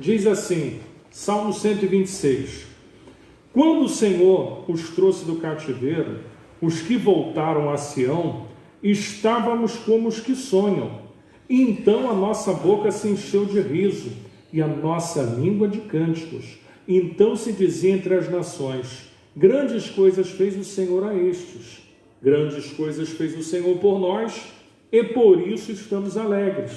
Diz assim, Salmo 126. Quando o Senhor os trouxe do cativeiro, os que voltaram a Sião, estávamos como os que sonham. E então a nossa boca se encheu de riso e a nossa língua de cânticos. Então se dizia entre as nações, grandes coisas fez o Senhor a estes. Grandes coisas fez o Senhor por nós, e por isso estamos alegres.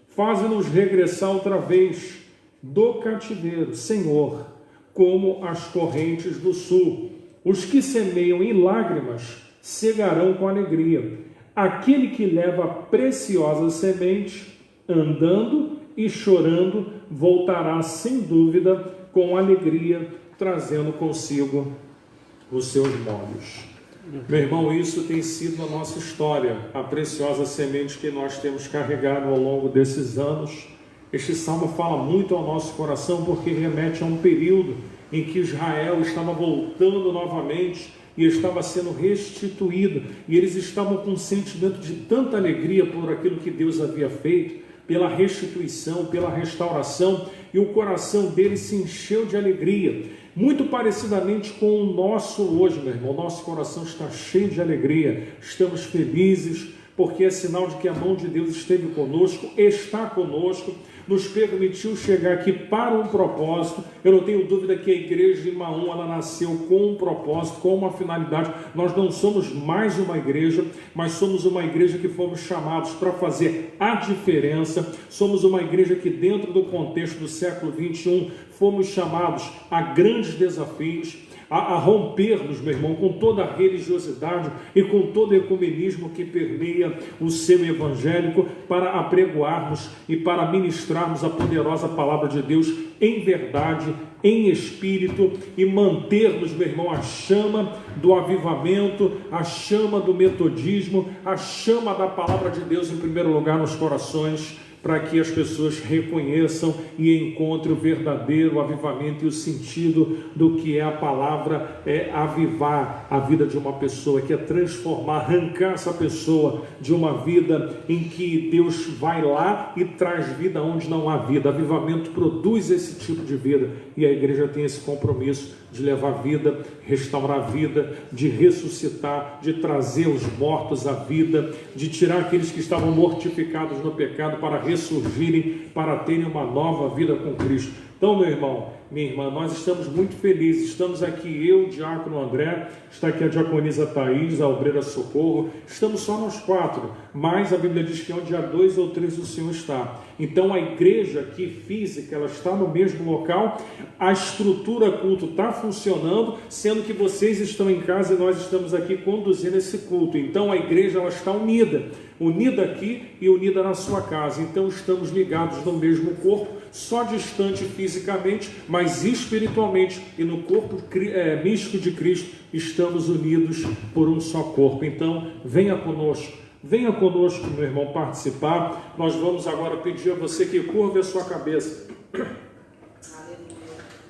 Faze-nos regressar outra vez do cativeiro, Senhor, como as correntes do sul. Os que semeiam em lágrimas cegarão com alegria. Aquele que leva a preciosa semente, andando e chorando, voltará sem dúvida com alegria, trazendo consigo os seus molhos. Meu irmão, isso tem sido a nossa história, a preciosa semente que nós temos carregado ao longo desses anos. Este salmo fala muito ao nosso coração porque remete a um período em que Israel estava voltando novamente e estava sendo restituído, e eles estavam com um sentimento de tanta alegria por aquilo que Deus havia feito, pela restituição, pela restauração, e o coração deles se encheu de alegria. Muito parecidamente com o nosso hoje, meu irmão, nosso coração está cheio de alegria, estamos felizes, porque é sinal de que a mão de Deus esteve conosco, está conosco, nos permitiu chegar aqui para um propósito. Eu não tenho dúvida que a igreja de Maum, ela nasceu com um propósito, com uma finalidade. Nós não somos mais uma igreja, mas somos uma igreja que fomos chamados para fazer a diferença. Somos uma igreja que dentro do contexto do século 21 fomos chamados a grandes desafios, a rompermos, meu irmão, com toda a religiosidade e com todo o ecumenismo que permeia o seu evangélico, para apregoarmos e para ministrarmos a poderosa palavra de Deus em verdade, em espírito, e mantermos, meu irmão, a chama do avivamento, a chama do metodismo, a chama da palavra de Deus em primeiro lugar nos corações, para que as pessoas reconheçam e encontrem o verdadeiro avivamento e o sentido do que é a palavra, é avivar a vida de uma pessoa, que é transformar, arrancar essa pessoa de uma vida em que Deus vai lá e traz vida onde não há vida. Avivamento produz esse tipo de vida, e a igreja tem esse compromisso de levar vida, restaurar a vida, de ressuscitar, de trazer os mortos à vida, de tirar aqueles que estavam mortificados no pecado para ressurgirem, para terem uma nova vida com Cristo. Então, meu irmão, minha irmã, nós estamos muito felizes. Estamos aqui, eu, diácono André, está aqui a diaconisa Thaís, a obreira Socorro. Estamos só nós 4, mas a Bíblia diz que onde há 2 ou 3 o Senhor está. Então a igreja aqui física, ela está no mesmo local, a estrutura culto está funcionando, sendo que vocês estão em casa e nós estamos aqui conduzindo esse culto. Então a igreja, ela está unida aqui e unida na sua casa. Então estamos ligados no mesmo corpo, só distante fisicamente, mas espiritualmente, e no corpo místico de Cristo estamos unidos por um só corpo. Então venha conosco, meu irmão, participar. Nós vamos agora pedir a você que curve a sua cabeça.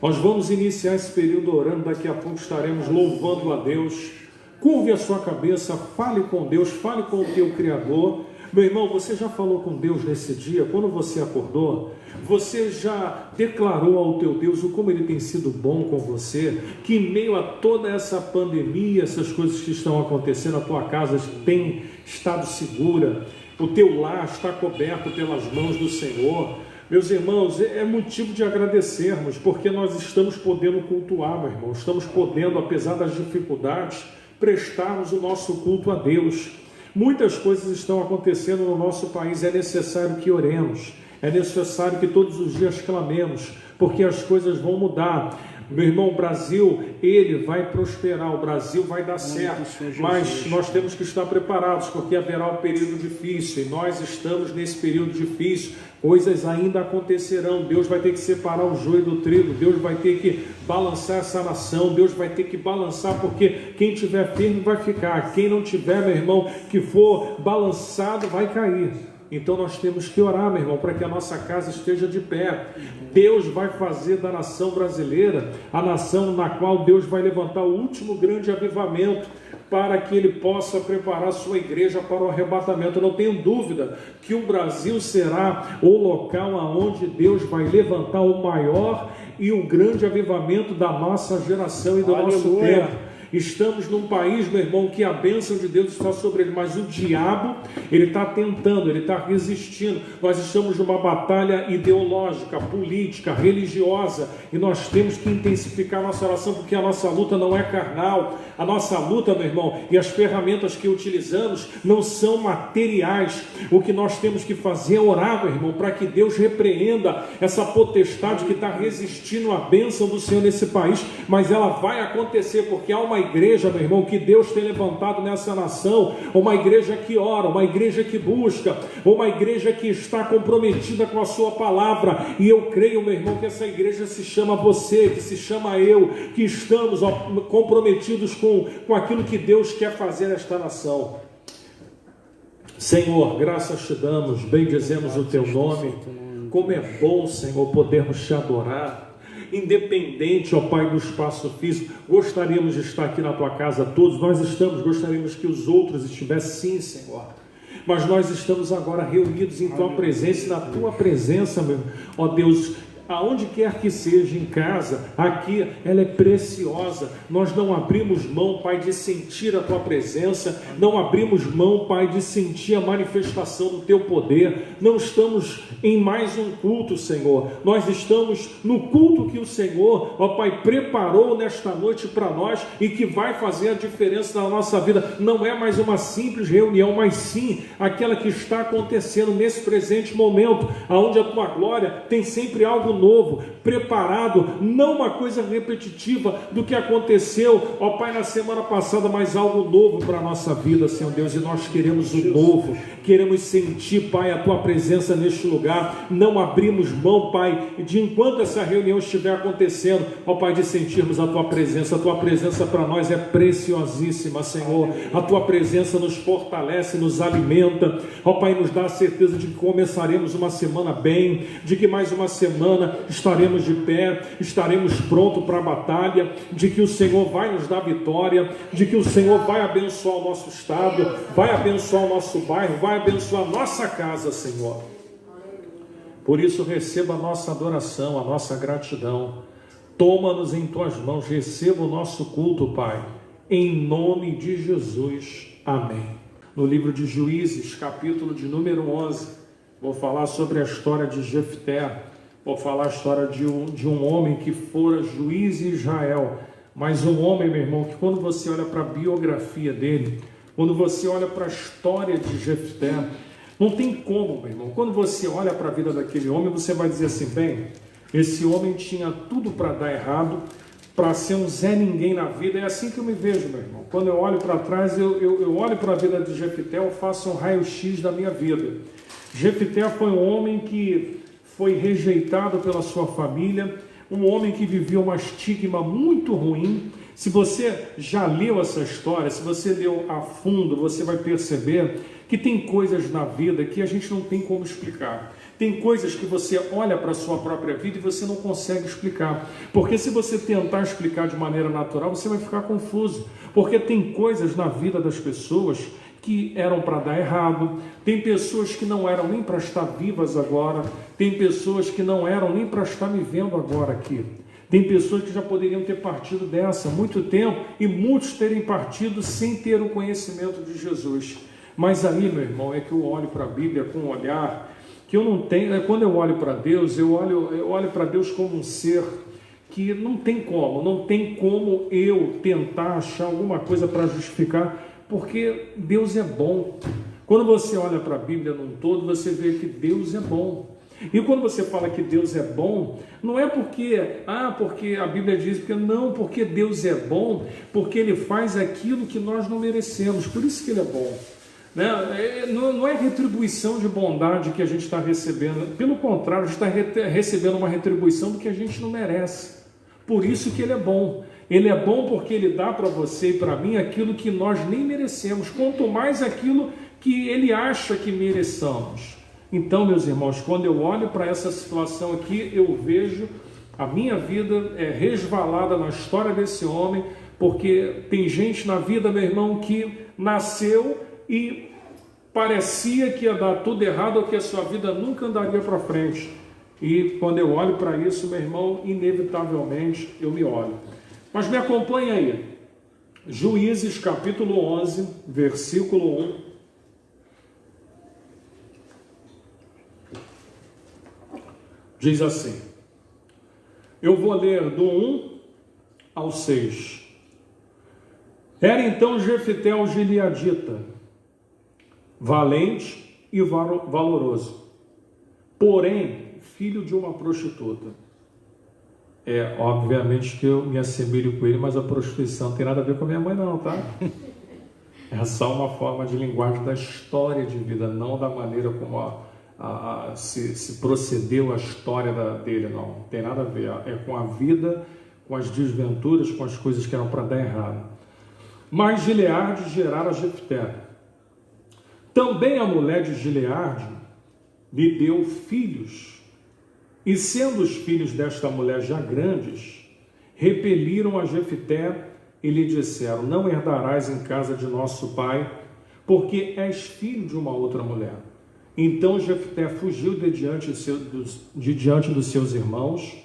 Nós vamos iniciar esse período orando, daqui a pouco estaremos louvando a Deus. Curve a sua cabeça, fale com Deus, fale com o teu Criador. Meu irmão, você já falou com Deus nesse dia? Quando você acordou, você já declarou ao teu Deus o como Ele tem sido bom com você? Que em meio a toda essa pandemia, essas coisas que estão acontecendo, a tua casa tem estado segura, o teu lar está coberto pelas mãos do Senhor. Meus irmãos, é motivo de agradecermos, porque nós estamos podendo cultuar, meu irmão, estamos podendo, apesar das dificuldades, prestarmos o nosso culto a Deus. Muitas coisas estão acontecendo no nosso país, é necessário que oremos, é necessário que todos os dias clamemos, porque as coisas vão mudar. Meu irmão, o Brasil, ele vai prosperar, o Brasil vai dar certo, mas nós temos que estar preparados, porque haverá um período difícil, e nós estamos nesse período difícil. Coisas ainda acontecerão, Deus vai ter que separar o joio do trigo, Deus vai ter que balançar essa nação, Deus vai ter que balançar, porque quem tiver firme vai ficar, quem não tiver, meu irmão, que for balançado vai cair. Então nós temos que orar, meu irmão, para que a nossa casa esteja de pé. Deus vai fazer da nação brasileira a nação na qual Deus vai levantar o último grande avivamento. para que ele possa preparar a sua igreja para o arrebatamento. Eu não tenho dúvida que o Brasil será o local onde Deus vai levantar o maior e o grande avivamento da nossa geração e do nosso tempo. Estamos num país, meu irmão, que a bênção de Deus está sobre ele, mas o diabo, ele está tentando, ele está resistindo. Nós estamos numa batalha ideológica, política, religiosa, e nós temos que intensificar a nossa oração, porque a nossa luta não é carnal. A nossa luta, meu irmão, e as ferramentas que utilizamos não são materiais. O que nós temos que fazer é orar, meu irmão, para que Deus repreenda essa potestade que está resistindo à bênção do Senhor nesse país, mas ela vai acontecer, porque há uma igreja, meu irmão, que Deus tem levantado nessa nação, uma igreja que ora, uma igreja que busca, uma igreja que está comprometida com a sua palavra, e eu creio, meu irmão, que essa igreja se chama você, que se chama eu, que estamos comprometidos com aquilo que Deus quer fazer nesta nação. Senhor, graças te damos, bendizemos o teu nome. Como é bom, Senhor, podermos te adorar. Independente, ó Pai, do espaço físico, gostaríamos de estar aqui na tua casa todos, nós estamos, gostaríamos que os outros estivessem, sim, Senhor, mas nós estamos agora reunidos em tua presença, e na tua presença, meu, ó Deus, aonde quer que seja, em casa, aqui, ela é preciosa. Nós não abrimos mão, Pai, de sentir a tua presença, não abrimos mão, Pai, de sentir a manifestação do teu poder. Não estamos em mais um culto, Senhor, nós estamos no culto que o Senhor, ó Pai, preparou nesta noite para nós e que vai fazer a diferença na nossa vida. Não é mais uma simples reunião, mas sim aquela que está acontecendo nesse presente momento, aonde a tua glória tem sempre algo novo, preparado, não uma coisa repetitiva do que aconteceu, ó Pai, na semana passada, mas algo novo para a nossa vida, Senhor Deus, e nós queremos o novo, queremos sentir, Pai, a tua presença neste lugar. Não abrimos mão, Pai, de enquanto essa reunião estiver acontecendo, ó Pai, de sentirmos a tua presença para nós é preciosíssima, Senhor. A tua presença nos fortalece, nos alimenta, ó Pai, nos dá a certeza de que começaremos uma semana bem, de que mais uma semana estaremos de pé, estaremos prontos para a batalha, de que o Senhor vai nos dar vitória, de que o Senhor vai abençoar o nosso estado, vai abençoar o nosso bairro, vai abençoar a nossa casa, Senhor. Por isso, receba a nossa adoração, a nossa gratidão. Toma-nos em tuas mãos, receba o nosso culto, Pai, em nome de Jesus. Amém. No livro de Juízes, capítulo de número 11, vou falar sobre a história de Jefté. Vou falar a história de um homem que fora juiz em Israel, mas um homem, meu irmão, que quando você olha para a biografia dele, quando você olha para a história de Jefté, não tem como, meu irmão, quando você olha para a vida daquele homem, você vai dizer assim, bem, esse homem tinha tudo para dar errado, para ser um Zé Ninguém na vida. É assim que eu me vejo, meu irmão. Quando eu olho para trás, eu olho para a vida de Jefté, eu faço um raio-x da minha vida. Jefté foi um homem que foi rejeitado pela sua família, um homem que vivia uma estigma muito ruim. Se você já leu essa história, se você leu a fundo, você vai perceber que tem coisas na vida que a gente não tem como explicar. Tem coisas que você olha para a sua própria vida e você não consegue explicar. Porque se você tentar explicar de maneira natural, você vai ficar confuso. Porque tem coisas na vida das pessoas que eram para dar errado, tem pessoas que não eram nem para estar vivas agora, tem pessoas que não eram nem para estar me vendo agora aqui. Tem pessoas que já poderiam ter partido dessa há muito tempo e muitos terem partido sem ter o conhecimento de Jesus. Mas aí, meu irmão, é que eu olho para a Bíblia com um olhar que eu não tenho. Quando eu olho para Deus, eu olho para Deus como um ser que não tem como eu tentar achar alguma coisa para justificar, porque Deus é bom. Quando você olha para a Bíblia num todo, você vê que Deus é bom. E quando você fala que Deus é bom, não é porque a Bíblia diz, porque Deus é bom, porque Ele faz aquilo que nós não merecemos, por isso que Ele é bom. Não é retribuição de bondade que a gente está recebendo, pelo contrário, a gente está recebendo uma retribuição do que a gente não merece. Por isso que Ele é bom. Ele é bom porque Ele dá para você e para mim aquilo que nós nem merecemos, quanto mais aquilo que Ele acha que mereçamos. Então, meus irmãos, quando eu olho para essa situação aqui, eu vejo a minha vida resvalada na história desse homem, Porque tem gente na vida, meu irmão, que nasceu e parecia que ia dar tudo errado ou que a sua vida nunca andaria para frente. E quando eu olho para isso, meu irmão, inevitavelmente eu me olho. Mas me acompanha aí. Juízes capítulo 11, versículo 1. Diz assim. Eu vou ler do 1 ao 6. Era então Jefté o gileadita, valente e valoroso, porém filho de uma prostituta. Obviamente que eu me assemelho com ele, mas a prostituição não tem nada a ver com a minha mãe não, tá? É só uma forma de linguagem da história de vida, não da maneira como se procedeu a história dele, não tem nada a ver. É com a vida, com as desventuras, com as coisas que eram para dar errado. Mas Gileade gerara Jefté. Também a mulher de Gileade lhe deu filhos. E sendo os filhos desta mulher já grandes, repeliram a Jefté e lhe disseram: não herdarás em casa de nosso pai, porque és filho de uma outra mulher. Então Jefté fugiu de diante dos seus irmãos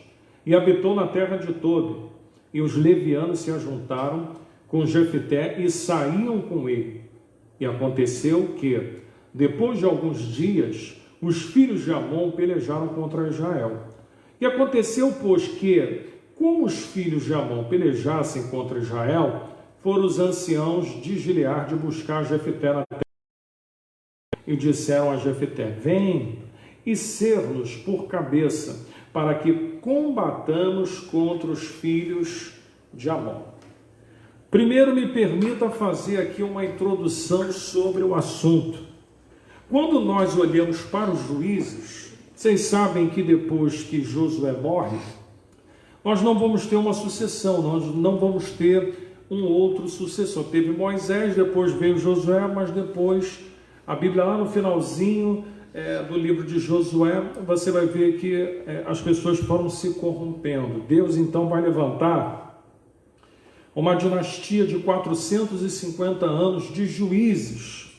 e habitou na terra de Tobi. E os levianos se ajuntaram com Jefté e saíam com ele. E aconteceu que, depois de alguns dias, os filhos de Amon pelejaram contra Israel. E aconteceu, pois, que, como os filhos de Amon pelejassem contra Israel, foram os anciãos de Gileade buscar Jefté na terra. E disseram a Jefté: vem e ser-nos por cabeça, para que combatamos contra os filhos de Amon. Primeiro me permita fazer aqui uma introdução sobre o assunto. Quando nós olhamos para os juízes, vocês sabem que depois que Josué morre, nós não vamos ter uma sucessão, nós não vamos ter um outro sucessor. Teve Moisés, depois veio Josué, mas depois, a Bíblia lá no finalzinho do livro de Josué, você vai ver que as pessoas foram se corrompendo. Deus então vai levantar uma dinastia de 450 anos de juízes.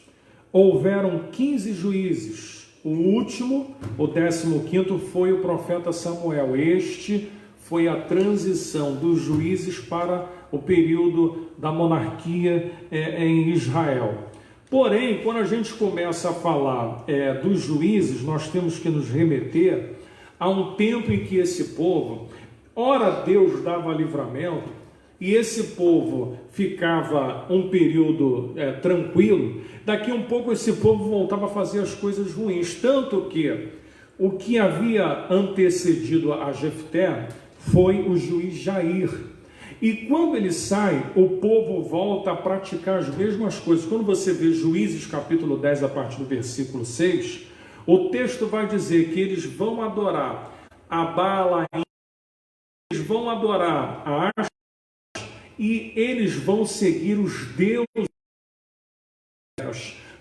Houveram 15 juízes. O último, o 15º, foi o profeta Samuel. Este foi a transição dos juízes para o período da monarquia em Israel. Porém, quando a gente começa a falar dos juízes, nós temos que nos remeter a um tempo em que esse povo, ora Deus dava livramento, e esse povo ficava um período tranquilo, daqui um pouco esse povo voltava a fazer as coisas ruins, tanto que o que havia antecedido a Jefté foi o juiz Jair. E quando ele sai, o povo volta a praticar as mesmas coisas. Quando você vê Juízes capítulo 10, a partir do versículo 6, o texto vai dizer que eles vão adorar a Baalaim, eles vão adorar a Ashtoreth, e eles vão seguir os deuses.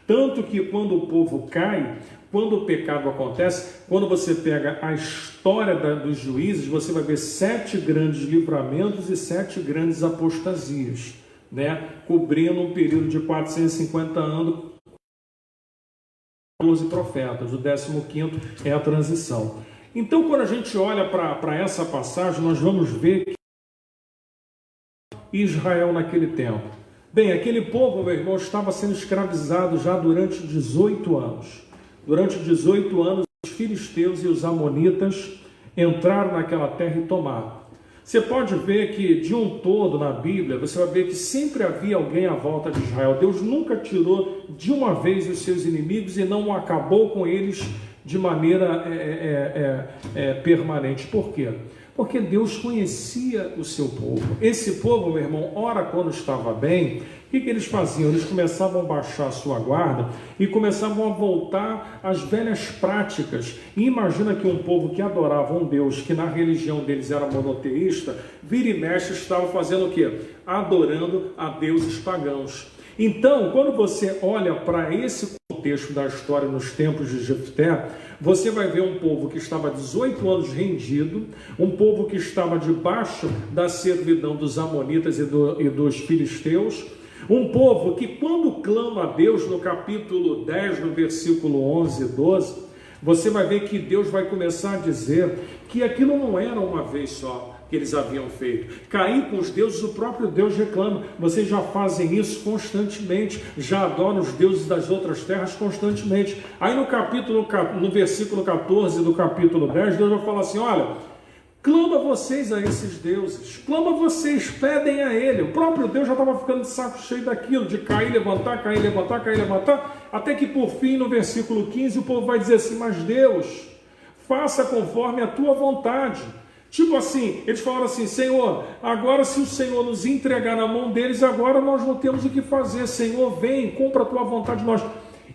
Tanto que quando o povo cai, quando o pecado acontece, quando você pega a história dos juízes, você vai ver 7 grandes livramentos e 7 grandes apostasias, cobrindo um período de 450 anos, 12 profetas. O 15º é a transição. Então, quando a gente olha para essa passagem, nós vamos ver que Israel naquele tempo. Bem, aquele povo, meu irmão, estava sendo escravizado já durante 18 anos. Durante 18 anos, os filisteus e os amonitas entraram naquela terra e tomaram. Você pode ver que, de um todo na Bíblia, você vai ver que sempre havia alguém à volta de Israel. Deus nunca tirou de uma vez os seus inimigos e não acabou com eles de maneira permanente. Por quê? Porque Deus conhecia o seu povo. Esse povo, meu irmão, ora quando estava bem, o que eles faziam? Eles começavam a baixar a sua guarda e começavam a voltar às velhas práticas. E imagina que um povo que adorava um Deus, que na religião deles era monoteísta, vira e mexe estava fazendo o quê? Adorando a deuses pagãos. Então, quando você olha para esse contexto, contexto da história nos tempos de Jefté, você vai ver um povo que estava 18 anos rendido, um povo que estava debaixo da servidão dos amonitas e dos filisteus, um povo que quando clama a Deus, no capítulo 10, no versículo 11 e 12, você vai ver que Deus vai começar a dizer que aquilo não era uma vez só que eles haviam feito. Cair com os deuses, o próprio Deus reclama. Vocês já fazem isso constantemente, já adoram os deuses das outras terras constantemente. Aí no versículo 14 do capítulo 10, Deus vai falar assim, olha, clama vocês a esses deuses, clama vocês, pedem a ele. O próprio Deus já estava ficando de saco cheio daquilo, de cair, levantar, cair, levantar, cair, levantar, até que por fim, no versículo 15, o povo vai dizer assim, mas Deus, faça conforme a tua vontade. Tipo assim, eles falaram assim, Senhor, agora se o Senhor nos entregar na mão deles, agora nós não temos o que fazer. Senhor, vem, cumpra a tua vontade de nós.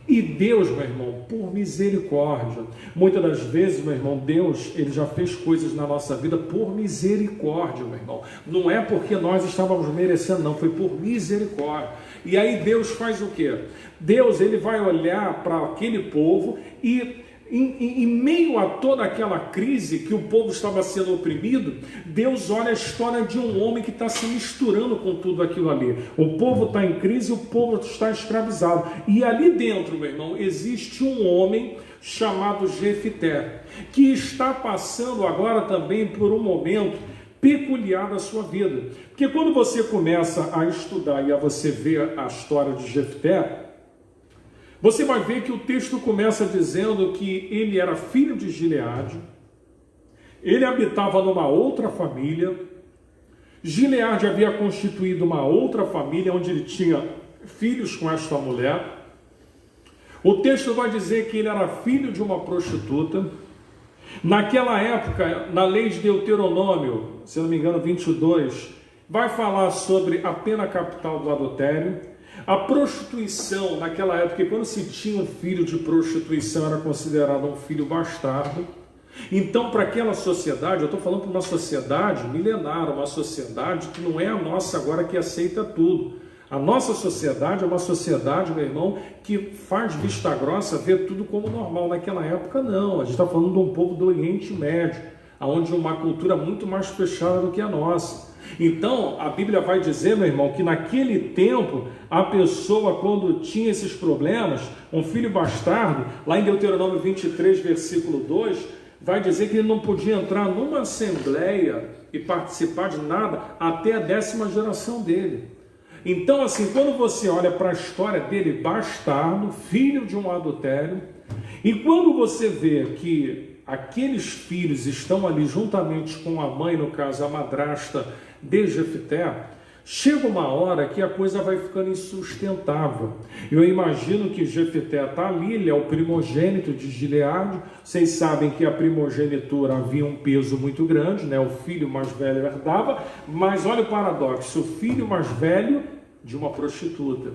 E Deus, meu irmão, por misericórdia, muitas das vezes, meu irmão, Deus, ele já fez coisas na nossa vida por misericórdia, meu irmão. Não é porque nós estávamos merecendo, não, foi por misericórdia. E aí Deus faz o quê? Deus, ele vai olhar para aquele povo e em meio a toda aquela crise que o povo estava sendo oprimido, Deus olha a história de um homem que está se misturando com tudo aquilo ali. O povo está em crise, o povo está escravizado. E ali dentro, meu irmão, existe um homem chamado Jefté, que está passando agora também por um momento peculiar da sua vida. Porque quando você começa a estudar e a você ver a história de Jefté, você vai ver que o texto começa dizendo que ele era filho de Gileade, ele habitava numa outra família, Gileade havia constituído uma outra família onde ele tinha filhos com esta mulher. O texto vai dizer que ele era filho de uma prostituta. Naquela época, na lei de Deuteronômio, se não me engano 22, vai falar sobre a pena capital do adultério. A prostituição, naquela época, quando se tinha um filho de prostituição, era considerado um filho bastardo. Então, para aquela sociedade, eu estou falando para uma sociedade milenar, uma sociedade que não é a nossa agora, que aceita tudo. A nossa sociedade é uma sociedade, meu irmão, que faz vista grossa, vê tudo como normal. Naquela época, não. A gente está falando de um povo do Oriente Médio, onde uma cultura muito mais fechada do que a nossa. Então, a Bíblia vai dizer, meu irmão, que naquele tempo, a pessoa, quando tinha esses problemas, um filho bastardo, lá em Deuteronômio 23, versículo 2, vai dizer que ele não podia entrar numa assembleia e participar de nada até a 10ª geração dele. Então, assim, quando você olha para a história dele, bastardo, filho de um adultério, e quando você vê que aqueles filhos estão ali juntamente com a mãe, no caso a madrasta de Jefté, chega uma hora que a coisa vai ficando insustentável. Eu imagino que Jefté está ali, ele é o primogênito de Gileade. Vocês sabem que a primogenitura havia um peso muito grande, né? O filho mais velho herdava, mas olha o paradoxo, o filho mais velho de uma prostituta.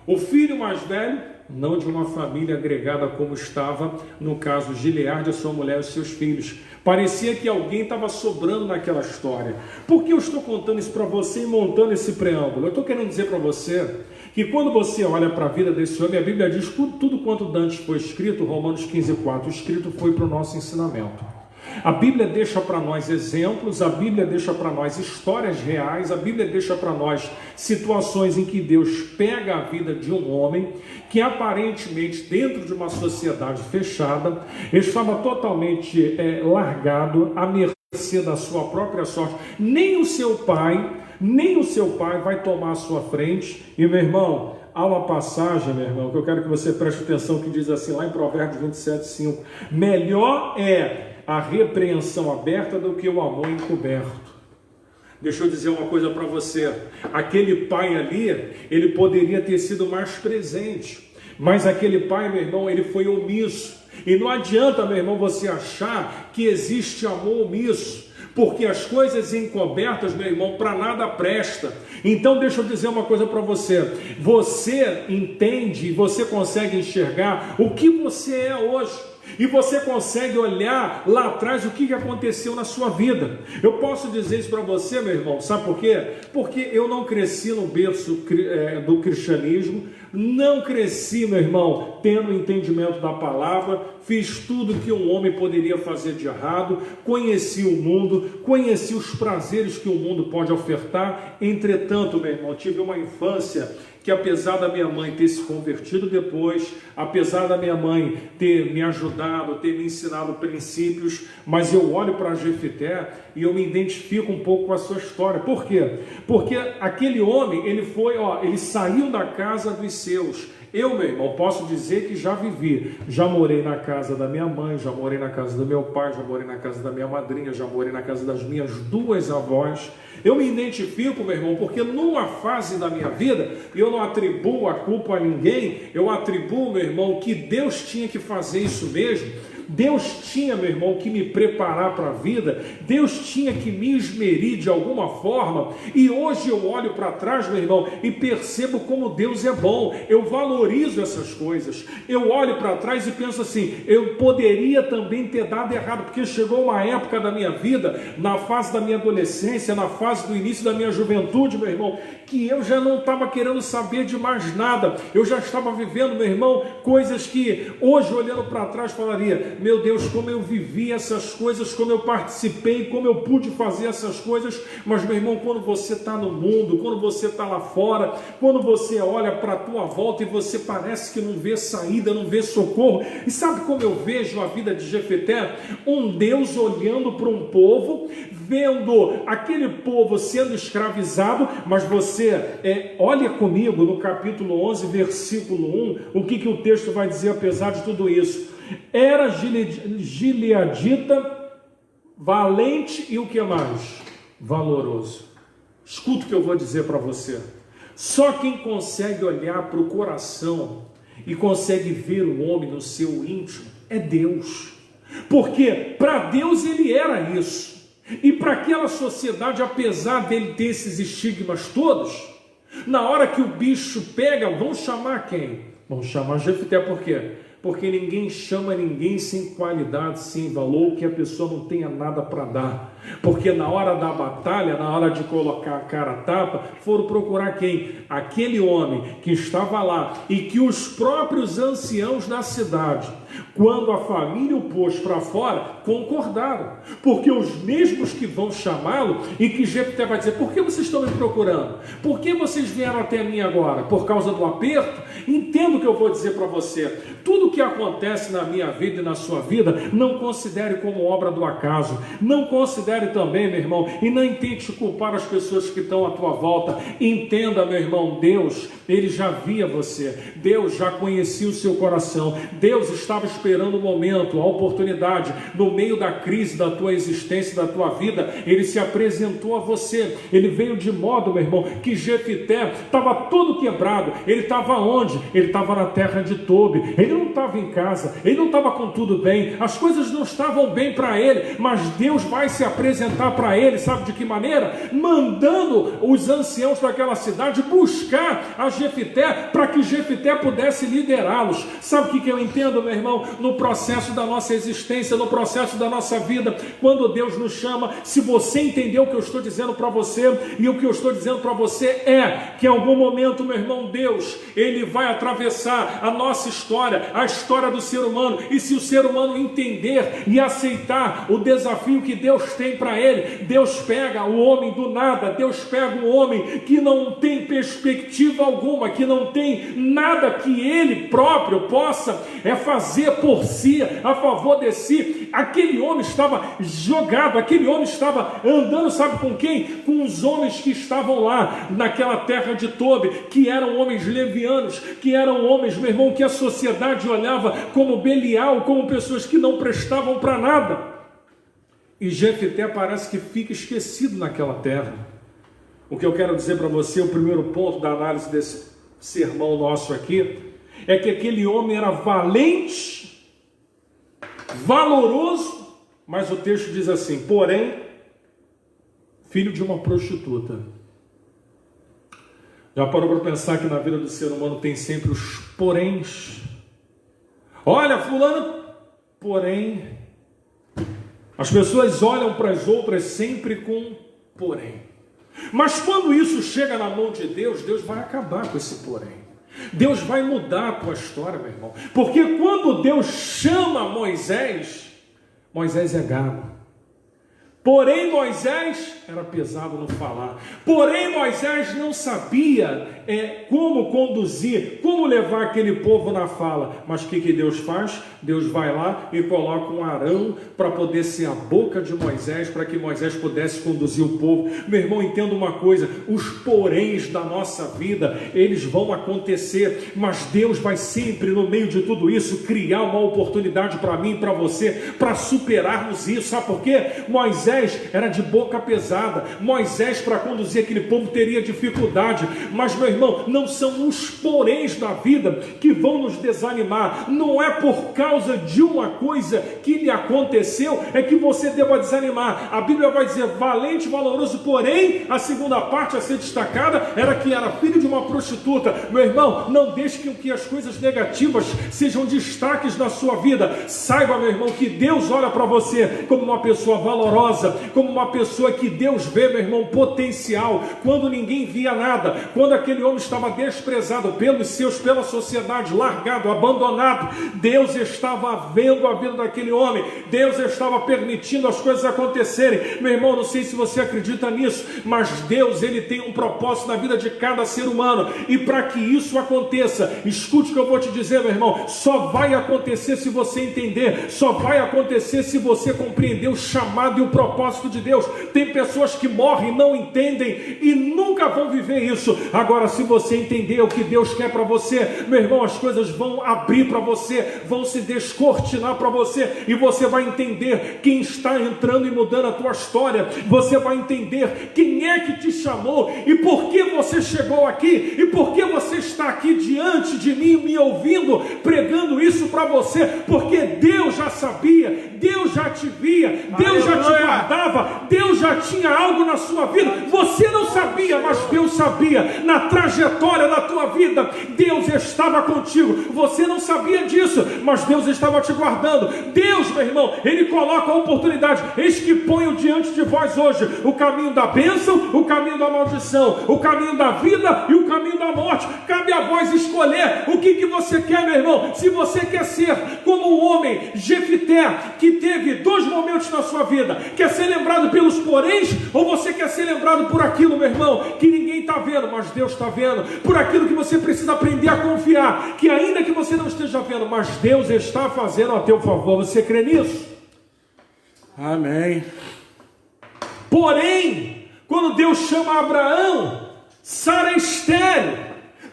O filho mais velho, não de uma família agregada como estava, no caso, Gileade, a sua mulher e os seus filhos. Parecia que alguém estava sobrando naquela história. Por que eu estou contando isso para você e montando esse preâmbulo? Eu estou querendo dizer para você que quando você olha para a vida desse homem, a Bíblia diz que tudo quanto antes foi escrito, Romanos 15,4, escrito foi para o nosso ensinamento. A Bíblia deixa para nós exemplos, a Bíblia deixa para nós histórias reais, a Bíblia deixa para nós situações em que Deus pega a vida de um homem que aparentemente dentro de uma sociedade fechada estava totalmente largado à mercê da sua própria sorte. Nem o seu pai vai tomar a sua frente. E meu irmão, há uma passagem, meu irmão, que eu quero que você preste atenção, que diz assim lá em Provérbios 27:5, melhor é a repreensão aberta do que o amor encoberto. Deixa eu dizer uma coisa para você, aquele pai ali, ele poderia ter sido mais presente, mas aquele pai, meu irmão, ele foi omisso. E não adianta, meu irmão, você achar que existe amor omisso, porque as coisas encobertas, meu irmão, para nada presta. Então deixa eu dizer uma coisa para você, você entende, você consegue enxergar o que você é hoje. E você consegue olhar lá atrás o que aconteceu na sua vida. Eu posso dizer isso para você, meu irmão, sabe por quê? Porque eu não cresci no berço do cristianismo, Não cresci, meu irmão, tendo entendimento da palavra, fiz tudo que um homem poderia fazer de errado, conheci o mundo, conheci os prazeres que o mundo pode ofertar. Entretanto, meu irmão, tive uma infância que, apesar da minha mãe ter se convertido depois, apesar da minha mãe ter me ajudado, ter me ensinado princípios, mas eu olho para Jefité e eu me identifico um pouco com a sua história. Por quê? Porque aquele homem, ele saiu da casa dos seus. Eu, meu irmão, posso dizer que já vivi, já morei na casa da minha mãe, já morei na casa do meu pai, já morei na casa da minha madrinha, já morei na casa das minhas duas avós. Eu me identifico, meu irmão, porque numa fase da minha vida, eu não atribuo a culpa a ninguém, eu atribuo, meu irmão, que Deus tinha que fazer isso mesmo. Deus tinha, meu irmão, que me preparar para a vida, Deus tinha que me esmerir de alguma forma, e hoje eu olho para trás, meu irmão, e percebo como Deus é bom. Eu valorizo essas coisas, eu olho para trás e penso assim, eu poderia também ter dado errado, porque chegou uma época da minha vida, na fase da minha adolescência, na fase do início da minha juventude, meu irmão, que eu já não estava querendo saber de mais nada, eu já estava vivendo, meu irmão, coisas que hoje, olhando para trás, falaria, meu Deus, como eu vivi essas coisas, como eu participei, como eu pude fazer essas coisas. Mas, meu irmão, quando você está no mundo, quando você está lá fora, quando você olha para a tua volta e você parece que não vê saída, não vê socorro, e sabe como eu vejo a vida de Jefité? Um Deus olhando para um povo, vendo aquele povo sendo escravizado, mas você olha comigo no capítulo 11, versículo 1, o que o texto vai dizer apesar de tudo isso. Era gileadita, valente e o que mais? Valoroso. Escuta o que eu vou dizer para você. Só quem consegue olhar para o coração e consegue ver o homem no seu íntimo é Deus. Porque para Deus ele era isso. E para aquela sociedade, apesar dele ter esses estigmas todos, na hora que o bicho pega, vão chamar quem? Vão chamar Jefité. Por quê? Porque ninguém chama ninguém sem qualidade, sem valor, que a pessoa não tenha nada para dar. Porque na hora da batalha, na hora de colocar a cara a tapa, foram procurar quem? Aquele homem que estava lá e que os próprios anciãos da cidade, quando a família o pôs para fora, concordaram. Porque os mesmos que vão chamá-lo e que Jefté vai dizer, por que vocês estão me procurando? Por que vocês vieram até mim agora? Por causa do aperto? Entenda o que eu vou dizer para você. Tudo que acontece na minha vida e na sua vida, não considere como obra do acaso. Não considere também, meu irmão, e não tente culpar as pessoas que estão à tua volta. Entenda, meu irmão, Deus, ele já via você. Deus já conhecia o seu coração. Deus estava esperando o momento, a oportunidade, no meio da crise da tua existência, da tua vida, ele se apresentou a você. Ele veio de modo, meu irmão, que Jefité estava todo quebrado. Ele estava onde? Ele estava na terra de Tobi. Ele não estava em casa, ele não estava com tudo bem, as coisas não estavam bem para ele, mas Deus vai se apresentar para ele, sabe de que maneira? Mandando os anciãos daquela cidade buscar a Jefité, para que Jefité pudesse liderá-los. Sabe o que eu entendo, meu irmão? No processo da nossa existência, no processo da nossa vida, quando Deus nos chama, se você entender o que eu estou dizendo para você, e o que eu estou dizendo para você é que em algum momento, meu irmão, Deus, ele vai atravessar a nossa história, a história do ser humano, e se o ser humano entender e aceitar o desafio que Deus tem para ele, Deus pega o homem do nada, Deus pega o homem que não tem perspectiva alguma, que não tem nada que ele próprio possa fazer por si, a favor de si. Aquele homem estava jogado, aquele homem estava andando, sabe com quem? Com os homens que estavam lá naquela terra de Tobi, que eram homens levianos, que eram homens, meu irmão, que a sociedade olhava como Belial, como pessoas que não prestavam para nada. E Jefté parece que fica esquecido naquela terra. O que eu quero dizer para você, o primeiro ponto da análise desse sermão nosso aqui, é que aquele homem era valente, valoroso, mas o texto diz assim, porém, filho de uma prostituta. Já parou para pensar que na vida do ser humano tem sempre os poréns? Olha, fulano, porém, as pessoas olham para as outras sempre com porém. Mas quando isso chega na mão de Deus, Deus vai acabar com esse porém. Deus vai mudar a tua história, meu irmão. Porque quando Deus chama Moisés, Moisés é gago. Porém, Moisés era pesado no falar. Porém, Moisés não sabia como conduzir, como levar aquele povo na fala. Mas o que Deus faz? Deus vai lá e coloca um Arão para poder ser a boca de Moisés, para que Moisés pudesse conduzir o povo. Meu irmão, entenda uma coisa, os poréns da nossa vida, eles vão acontecer, mas Deus vai sempre, no meio de tudo isso, criar uma oportunidade para mim e para você, para superarmos isso. Sabe por quê? Moisés era de boca pesada. Moisés, para conduzir aquele povo, teria dificuldade. Mas, meu irmão, não são os poréns da vida que vão nos desanimar. Não é por causa de uma coisa que lhe aconteceu é que você deva desanimar. A Bíblia vai dizer valente, valoroso, porém a segunda parte a ser destacada era que era filho de uma prostituta. Meu irmão, não deixe que as coisas negativas sejam destaques na sua vida. Saiba, meu irmão, que Deus olha para você como uma pessoa valorosa, como uma pessoa que Deus vê, meu irmão, potencial. Quando ninguém via nada, quando aquele homem estava desprezado pelos seus, pela sociedade, largado, abandonado, Deus estava vendo a vida daquele homem. Deus estava permitindo as coisas acontecerem. Meu irmão, não sei se você acredita nisso, mas Deus, ele tem um propósito na vida de cada ser humano, e para que isso aconteça, escute o que eu vou te dizer, meu irmão, só vai acontecer se você entender, só vai acontecer se você compreender o chamado e o propósito de Deus. Tem pessoas que morrem, não entendem e nunca vão viver isso. Agora, se você entender o que Deus quer para você, meu irmão, as coisas vão abrir para você, vão se descortinar para você, e você vai entender quem está entrando e mudando a tua história. Você vai entender quem é que te chamou e por que você chegou aqui, e por que você está aqui diante de mim, me ouvindo, pregando isso para você, porque Deus já sabia, Deus já te via, Deus já te guardava, Deus já tinha algo na sua vida. Você não sabia, mas Deus sabia. Na trajetória da tua vida, Deus estava contigo. Você não sabia disso, mas Deus estava te guardando. Deus, meu irmão, Ele coloca a oportunidade. Eis que ponho diante de vós hoje o caminho da bênção, o caminho da maldição, o caminho da vida e o caminho da morte. Cabe a vós escolher o que você quer, meu irmão. Se você quer ser como o homem Jefité, que teve 2 momentos na sua vida, quer ser lembrado pelos poréns, ou você quer ser lembrado por aquilo, meu irmão, que ninguém está vendo, mas Deus está vendo, por aquilo que você precisa aprender a confiar, que ainda que você não esteja vendo, mas Deus está fazendo a teu favor. Você crê nisso? Amém. Porém, quando Deus chama Abraão, Sara é estéril.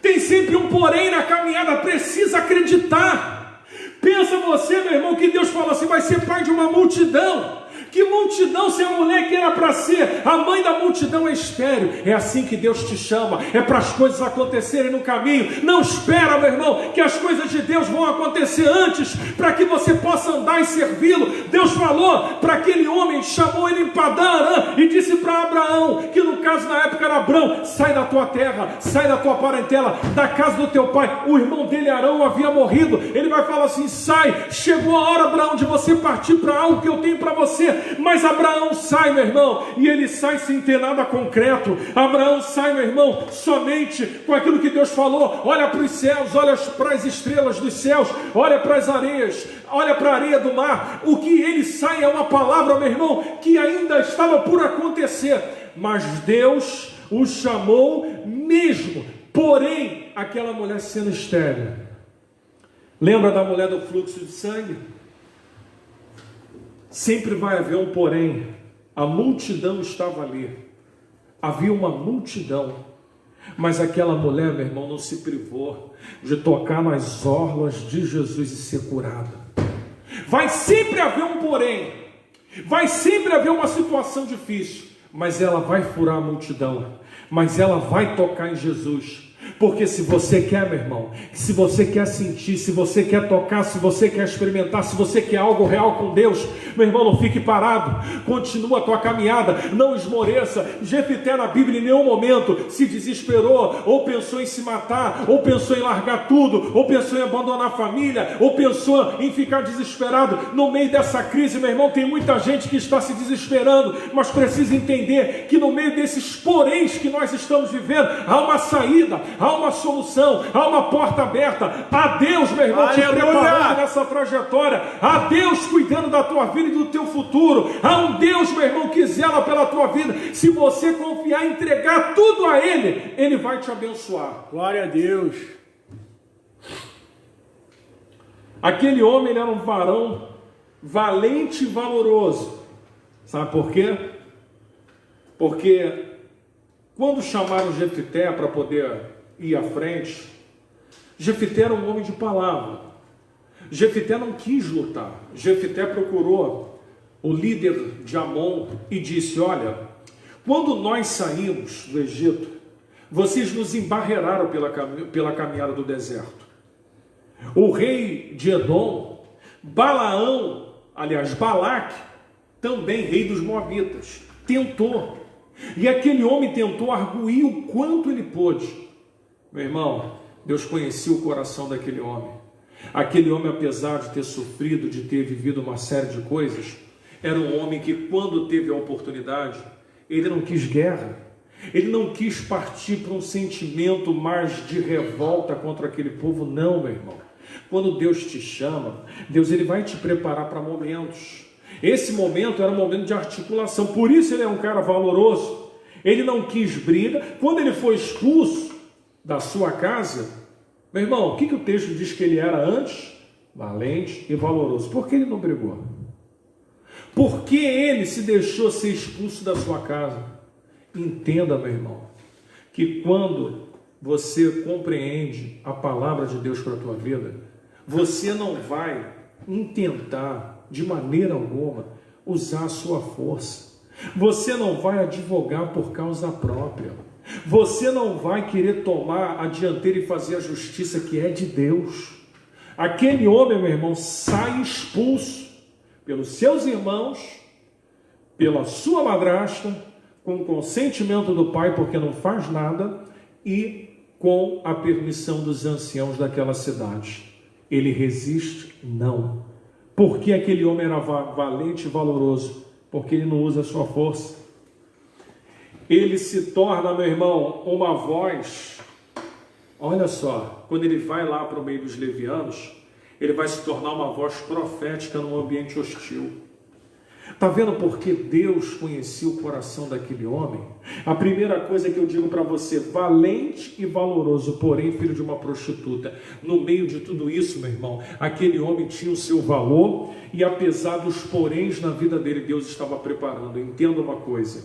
Tem sempre um porém na caminhada, precisa acreditar. Pensa você, meu irmão, que Deus fala assim, vai ser pai de uma multidão. Que multidão, se a mulher que era para ser a mãe da multidão é estéril? É assim que Deus te chama, é para as coisas acontecerem no caminho. Não espera, meu irmão, que as coisas de Deus vão acontecer antes, para que você possa andar e servi-lo. Deus falou para aquele homem, chamou ele em Padã Arã e disse para Abraão, que no caso na época era Abrão, sai da tua terra, sai da tua parentela, da casa do teu pai. O irmão dele, Arão, havia morrido. Ele vai falar assim, sai, chegou a hora, Abraão, de você partir para algo que eu tenho para você. Mas Abraão sai, meu irmão, e ele sai sem ter nada concreto. Abraão sai, meu irmão, somente com aquilo que Deus falou. Olha para os céus, olha para as estrelas dos céus, olha para as areias, olha para a areia do mar. O que ele sai é uma palavra, meu irmão, que ainda estava por acontecer, mas Deus o chamou mesmo. Porém, aquela mulher sendo estéril, lembra da mulher do fluxo de sangue? Sempre vai haver um porém. A multidão estava ali. Havia uma multidão. Mas aquela mulher, meu irmão, não se privou de tocar nas orlas de Jesus e ser curada. Vai sempre haver um porém. Vai sempre haver uma situação difícil. Mas ela vai furar a multidão. Mas ela vai tocar em Jesus. Porque se você quer, meu irmão, se você quer sentir, se você quer tocar, se você quer experimentar, se você quer algo real com Deus, meu irmão, não fique parado, continua a tua caminhada, não esmoreça. Jefité na Bíblia em nenhum momento se desesperou, ou pensou em se matar, ou pensou em largar tudo, ou pensou em abandonar a família, ou pensou em ficar desesperado. No meio dessa crise, meu irmão, tem muita gente que está se desesperando, mas precisa entender que no meio desses poréns que nós estamos vivendo, há uma saída, há uma solução, há uma porta aberta. Há Deus, meu irmão, te preparando nessa trajetória. Há Deus cuidando da tua vida e do teu futuro. Há um Deus, meu irmão, que zela pela tua vida. Se você confiar e entregar tudo a Ele, Ele vai te abençoar. Glória a Deus. Aquele homem, ele era um varão valente e valoroso. Sabe por quê? Porque quando chamaram Jefité para poder ir à frente, Jefité era um homem de palavra. Jefité não quis lutar. Jefité procurou o líder de Amon e disse: olha, quando nós saímos do Egito, vocês nos embarreiraram pela caminhada do deserto. O rei de Edom, Balaque, também rei dos Moabitas, tentou. E aquele homem tentou arguir o quanto ele pôde. Meu irmão, Deus conhecia o coração daquele homem. Aquele homem, apesar de ter sofrido, de ter vivido uma série de coisas, era um homem que, quando teve a oportunidade, ele não quis guerra. Ele não quis partir para um sentimento mais de revolta contra aquele povo. Não, meu irmão. Quando Deus te chama, Deus ele vai te preparar para momentos. Esse momento era um momento de articulação. Por isso ele é um cara valoroso. Ele não quis briga. Quando ele foi expulso da sua casa, meu irmão, o que o texto diz que ele era antes? Valente e valoroso. Por que ele não brigou? Por que ele se deixou ser expulso da sua casa? Entenda, meu irmão, que quando você compreende a palavra de Deus para a tua vida, você não vai intentar de maneira alguma usar a sua força. Você não vai advogar por causa própria. Você não vai querer tomar a dianteira e fazer a justiça que é de Deus. Aquele homem, meu irmão, sai expulso pelos seus irmãos, pela sua madrasta, com o consentimento do pai, porque não faz nada, e com a permissão dos anciãos daquela cidade. Ele resiste? Não. Por que aquele homem era valente e valoroso? Porque ele não usa a sua força. Ele se torna, meu irmão, uma voz. Olha só, quando ele vai lá para o meio dos levianos, ele vai se tornar uma voz profética num ambiente hostil. Está vendo por que Deus conhecia o coração daquele homem? A primeira coisa que eu digo para você: valente e valoroso, porém filho de uma prostituta. No meio de tudo isso, meu irmão, aquele homem tinha o seu valor, e apesar dos poréns na vida dele, Deus estava preparando. Entenda uma coisa,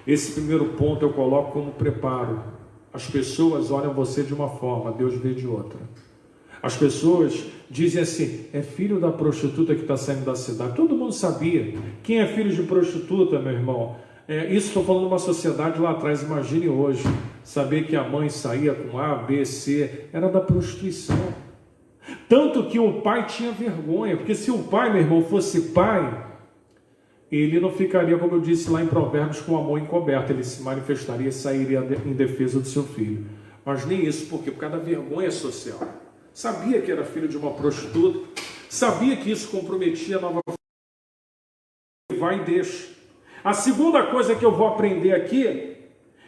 esse primeiro ponto eu coloco como preparo. As pessoas olham você de uma forma, Deus vê de outra. As pessoas dizem assim: é filho da prostituta que está saindo da cidade. Todo mundo sabia. Quem é filho de prostituta, meu irmão? Isso estou falando de uma sociedade lá atrás. Imagine hoje, saber que a mãe saía com A, B, C, era da prostituição. Tanto que o pai tinha vergonha, porque se o pai, meu irmão, fosse pai, ele não ficaria, como eu disse lá em Provérbios, com a mão encoberta. Ele se manifestaria e sairia em defesa do seu filho. Mas nem isso, por quê? Por causa da vergonha social. Sabia que era filho de uma prostituta, sabia que isso comprometia a nova família. Vai e deixa. A segunda coisa que eu vou aprender aqui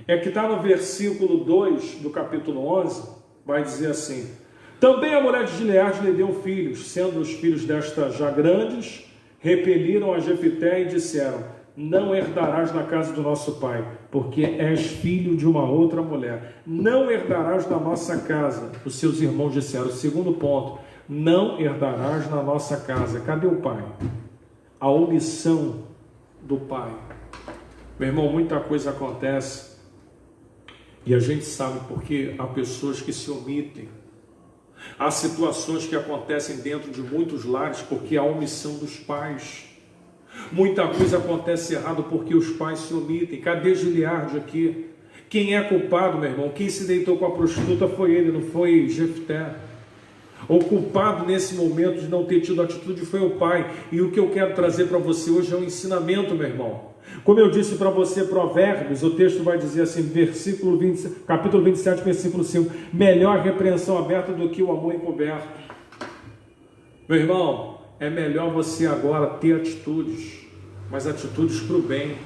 é que está no versículo 2 do capítulo 11, vai dizer assim: também a mulher de Gileade lhe deu filhos, sendo os filhos desta já grandes, repeliram a Jefité e disseram: não herdarás na casa do nosso pai, porque és filho de uma outra mulher. Não herdarás na nossa casa. Os seus irmãos disseram. Segundo ponto: não herdarás na nossa casa. Cadê o pai? A omissão do pai. Meu irmão, muita coisa acontece e a gente sabe porque há pessoas que se omitem. Há situações que acontecem dentro de muitos lares porque há omissão dos pais. Muita coisa acontece errado porque os pais se omitem. Cadê Gileade aqui? Quem é culpado, meu irmão? Quem se deitou com a prostituta foi ele, não foi Jefté. O culpado nesse momento de não ter tido atitude foi o pai. E o que eu quero trazer para você hoje é um ensinamento, meu irmão. Como eu disse para você, Provérbios, o texto vai dizer assim, capítulo 27, versículo 5: melhor repreensão aberta do que o amor encoberto. Meu irmão, é melhor você agora ter atitudes, mas atitudes para o bem,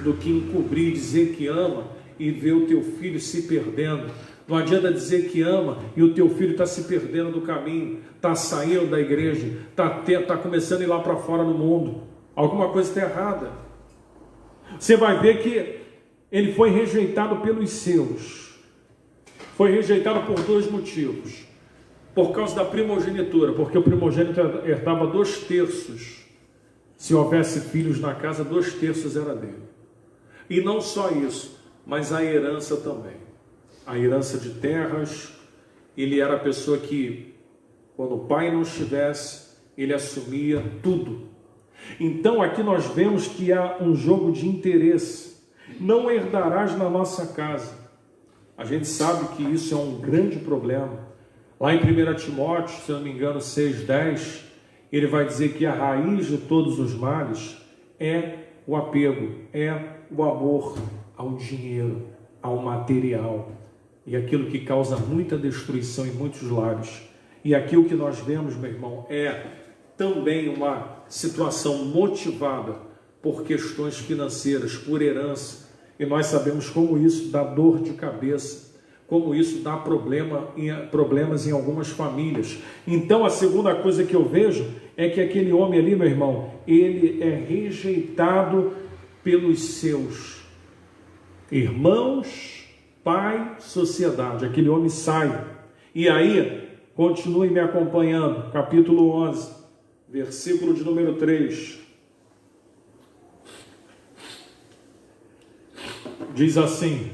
do que encobrir, dizer que ama e ver o teu filho se perdendo Não adianta dizer que ama e o teu filho está se perdendo do caminho, está saindo da igreja, está começando a ir lá para fora no mundo. Alguma coisa está errada. Você vai ver que ele foi rejeitado pelos seus. Foi rejeitado por dois motivos. Por causa da primogenitura, porque o primogênito herdava 2/3. Se houvesse filhos na casa, 2/3 era dele. E não só isso, mas a herança também. A herança de terras. Ele era a pessoa que, quando o pai não estivesse, ele assumia tudo. Então aqui nós vemos que há um jogo de interesse. Não herdarás na nossa casa. A gente sabe que isso é um grande problema. Lá em 1 Timóteo, se eu não me engano, 6:10, ele vai dizer que a raiz de todos os males é o apego, é o amor ao dinheiro, ao material, e aquilo que causa muita destruição em muitos lares. E aqui o que nós vemos, meu irmão, é também uma situação motivada por questões financeiras, por herança, e nós sabemos como isso dá dor de cabeça, como isso dá problemas em algumas famílias. Então a segunda coisa que eu vejo é que aquele homem ali, meu irmão, ele é rejeitado pelos seus irmãos, pai, sociedade. Aquele homem sai. E aí, continue me acompanhando, capítulo 11, versículo de número 3. Diz assim: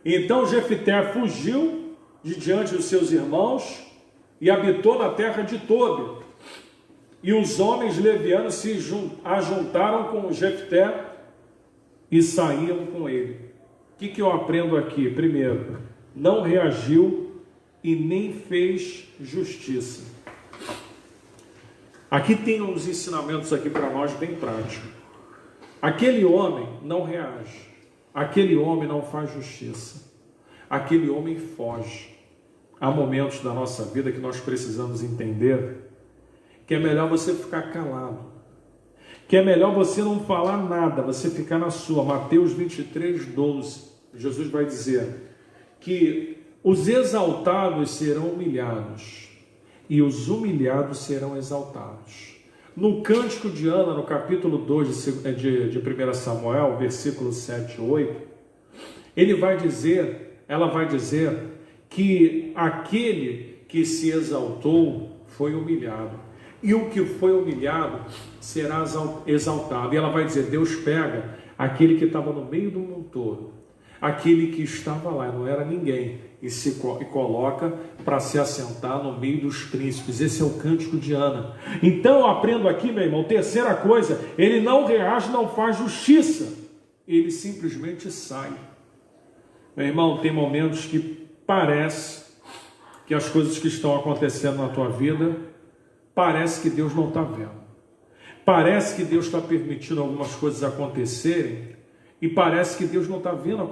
então Jefté fugiu de diante dos seus irmãos e habitou na terra de Tobi. E os homens levianos se ajuntaram com Jefté e saíam com ele. O que eu aprendo aqui? Primeiro, não reagiu e nem fez justiça. Aqui tem uns ensinamentos aqui para nós bem práticos. Aquele homem não reage. Aquele homem não faz justiça. Aquele homem foge. Há momentos da nossa vida que nós precisamos entender que é melhor você ficar calado, que é melhor você não falar nada, você ficar na sua. Mateus 23:12, Jesus vai dizer que os exaltados serão humilhados e os humilhados serão exaltados. No Cântico de Ana, no capítulo 2 de 1 Samuel, versículo 7 e 8, ela vai dizer que aquele que se exaltou foi humilhado, e o que foi humilhado será exaltado. E ela vai dizer, Deus pega aquele que estava no meio do mundo todo, aquele que estava lá, não era ninguém, e coloca para se assentar no meio dos príncipes. Esse é o Cântico de Ana. Então eu aprendo aqui, meu irmão, terceira coisa, ele não reage, não faz justiça, ele simplesmente sai. Meu irmão, tem momentos que parece que as coisas que estão acontecendo na tua vida, parece que Deus não está vendo, parece que Deus está permitindo algumas coisas acontecerem, e parece que Deus não está vendo,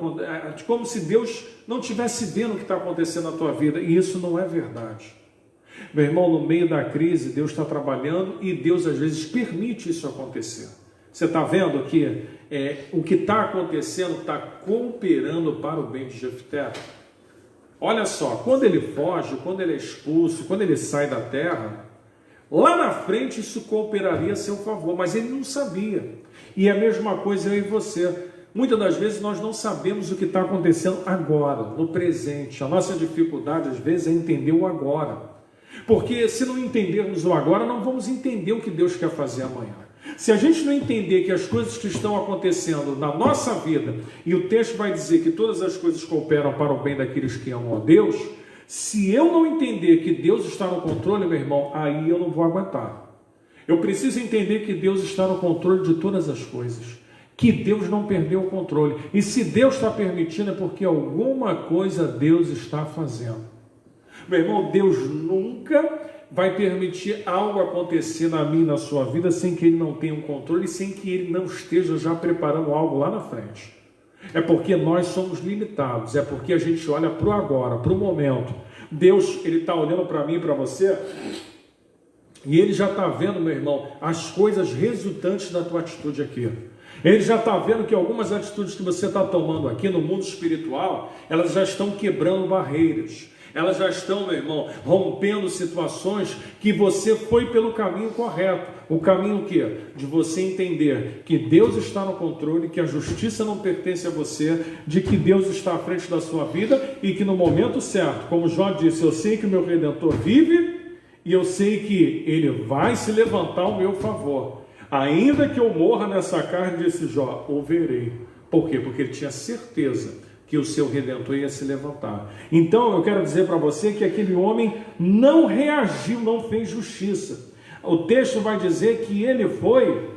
como se Deus não estivesse vendo o que está acontecendo na tua vida, e isso não é verdade. Meu irmão, no meio da crise, Deus está trabalhando, e Deus às vezes permite isso acontecer. Você está vendo que o que está acontecendo está cooperando para o bem de Jefté? Olha só, quando ele foge, quando ele é expulso, quando ele sai da terra, lá na frente isso cooperaria a seu favor, mas ele não sabia. E é a mesma coisa eu e você. Muitas das vezes nós não sabemos o que está acontecendo agora, no presente. A nossa dificuldade às vezes é entender o agora. Porque se não entendermos o agora, não vamos entender o que Deus quer fazer amanhã. Se a gente não entender que as coisas que estão acontecendo na nossa vida, e o texto vai dizer que todas as coisas cooperam para o bem daqueles que amam a Deus, se eu não entender que Deus está no controle, meu irmão, aí eu não vou aguentar. Eu preciso entender que Deus está no controle de todas as coisas, que Deus não perdeu o controle. E se Deus está permitindo, é porque alguma coisa Deus está fazendo. Meu irmão, Deus nunca vai permitir algo acontecer na minha e na sua vida sem que Ele não tenha um controle e sem que Ele não esteja já preparando algo lá na frente. É porque nós somos limitados, é porque a gente olha para o agora, para o momento. Deus, Ele está olhando para mim e para você, e Ele já está vendo, meu irmão, as coisas resultantes da tua atitude aqui. Ele já está vendo que algumas atitudes que você está tomando aqui no mundo espiritual, elas já estão quebrando barreiras. Elas já estão, meu irmão, rompendo situações que você foi pelo caminho correto. O caminho o quê? De você entender que Deus está no controle, que a justiça não pertence a você, de que Deus está à frente da sua vida e que no momento certo, como Jó disse, eu sei que o meu Redentor vive e eu sei que Ele vai se levantar ao meu favor. Ainda que eu morra nessa carne, disse Jó, o verei. Por quê? Porque ele tinha certeza que o seu Redentor ia se levantar. Então eu quero dizer para você que aquele homem não reagiu, não fez justiça. O texto vai dizer que ele foi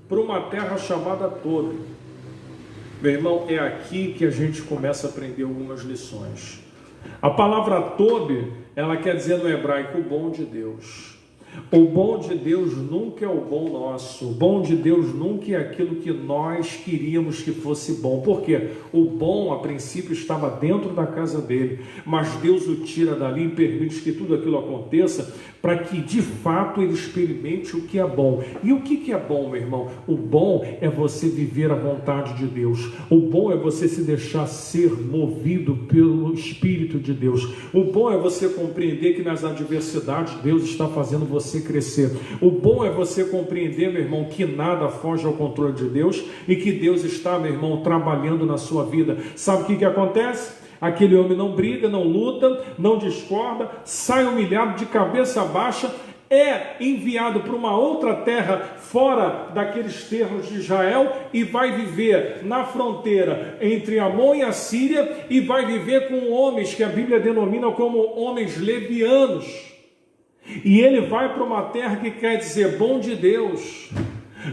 para uma terra chamada Tobi. Meu irmão, é aqui que a gente começa a aprender algumas lições. A palavra Tobi, ela quer dizer no hebraico o bom de Deus. O bom de Deus nunca é o bom nosso. O bom de Deus nunca é aquilo que nós queríamos que fosse bom. Por quê? O bom, a princípio, estava dentro da casa dele. Mas Deus o tira dali e permite que tudo aquilo aconteça para que, de fato, ele experimente o que é bom. E o que é bom, meu irmão? O bom é você viver a vontade de Deus. O bom é você se deixar ser movido pelo Espírito de Deus. O bom é você compreender que nas adversidades Deus está fazendo você crescer. O bom é você compreender, meu irmão, que nada foge ao controle de Deus e que Deus está, meu irmão, trabalhando na sua vida. Sabe o que acontece? Aquele homem não briga, não luta, não discorda, sai humilhado de cabeça baixa, é enviado para uma outra terra fora daqueles termos de Israel e vai viver na fronteira entre Amon e a Síria e vai viver com homens que a Bíblia denomina como homens levianos. E ele vai para uma terra que quer dizer bom de Deus.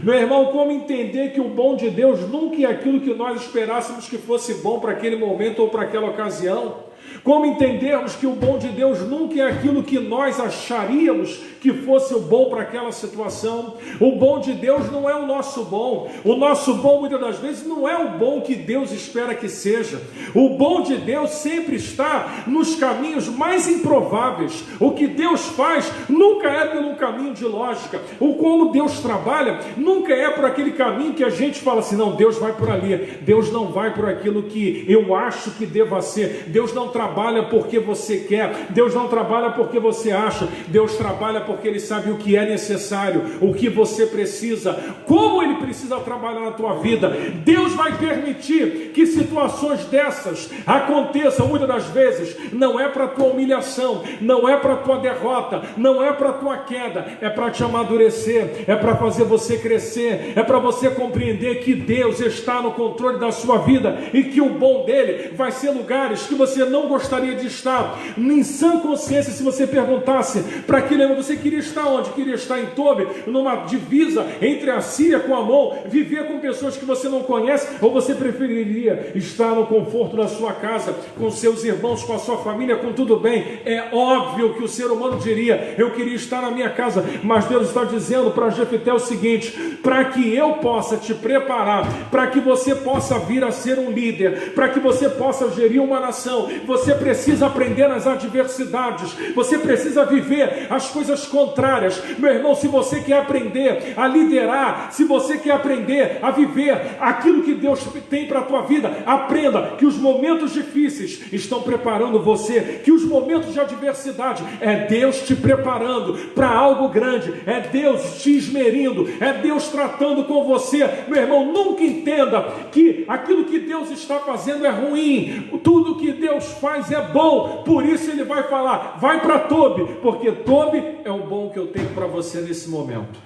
Meu irmão, como entender que o bom de Deus nunca é aquilo que nós esperássemos que fosse bom para aquele momento ou para aquela ocasião? Como entendermos que o bom de Deus nunca é aquilo que nós acharíamos que fosse o bom para aquela situação? O bom de Deus não é o nosso bom. O nosso bom, muitas das vezes, não é o bom que Deus espera que seja. O bom de Deus sempre está nos caminhos mais improváveis. O que Deus faz nunca é pelo caminho de lógica. O como Deus trabalha nunca é por aquele caminho que a gente fala assim, não, Deus vai por ali. Deus não vai por aquilo que eu acho que deva ser. Deus não trabalha porque você quer. Deus não trabalha porque você acha. Deus trabalha porque Ele sabe o que é necessário, o que você precisa, como Ele precisa trabalhar na tua vida. Deus vai permitir que situações dessas aconteçam muitas das vezes. Não é para a tua humilhação, não é para a tua derrota, não é para a tua queda, é para te amadurecer, é para fazer você crescer, é para você compreender que Deus está no controle da sua vida e que o bom dele vai ser lugares que você não gostaria de estar. Em sã consciência, se você perguntasse para aquele homem, você queria estar onde? Queria estar em Tobi, numa divisa entre a Síria com Amon, viver com pessoas que você não conhece, ou você preferiria estar no conforto da sua casa, com seus irmãos, com a sua família, com tudo bem? É óbvio que o ser humano diria, eu queria estar na minha casa, mas Deus está dizendo para Jefté o seguinte, para que eu possa te preparar, para que você possa vir a ser um líder, para que você possa gerir uma nação, você precisa aprender nas adversidades, você precisa viver as coisas contrárias. Meu irmão, se você quer aprender a liderar, se você quer aprender a viver aquilo que Deus tem para a tua vida, aprenda que os momentos difíceis estão preparando você, que os momentos de adversidade é Deus te preparando para algo grande, é Deus te esmerindo, é Deus tratando com você. Meu irmão, nunca entenda que aquilo que Deus está fazendo é ruim, tudo que Deus faz é bom, por isso Ele vai falar, vai para Tobi, porque Tobi é o bom que eu tenho para você nesse momento.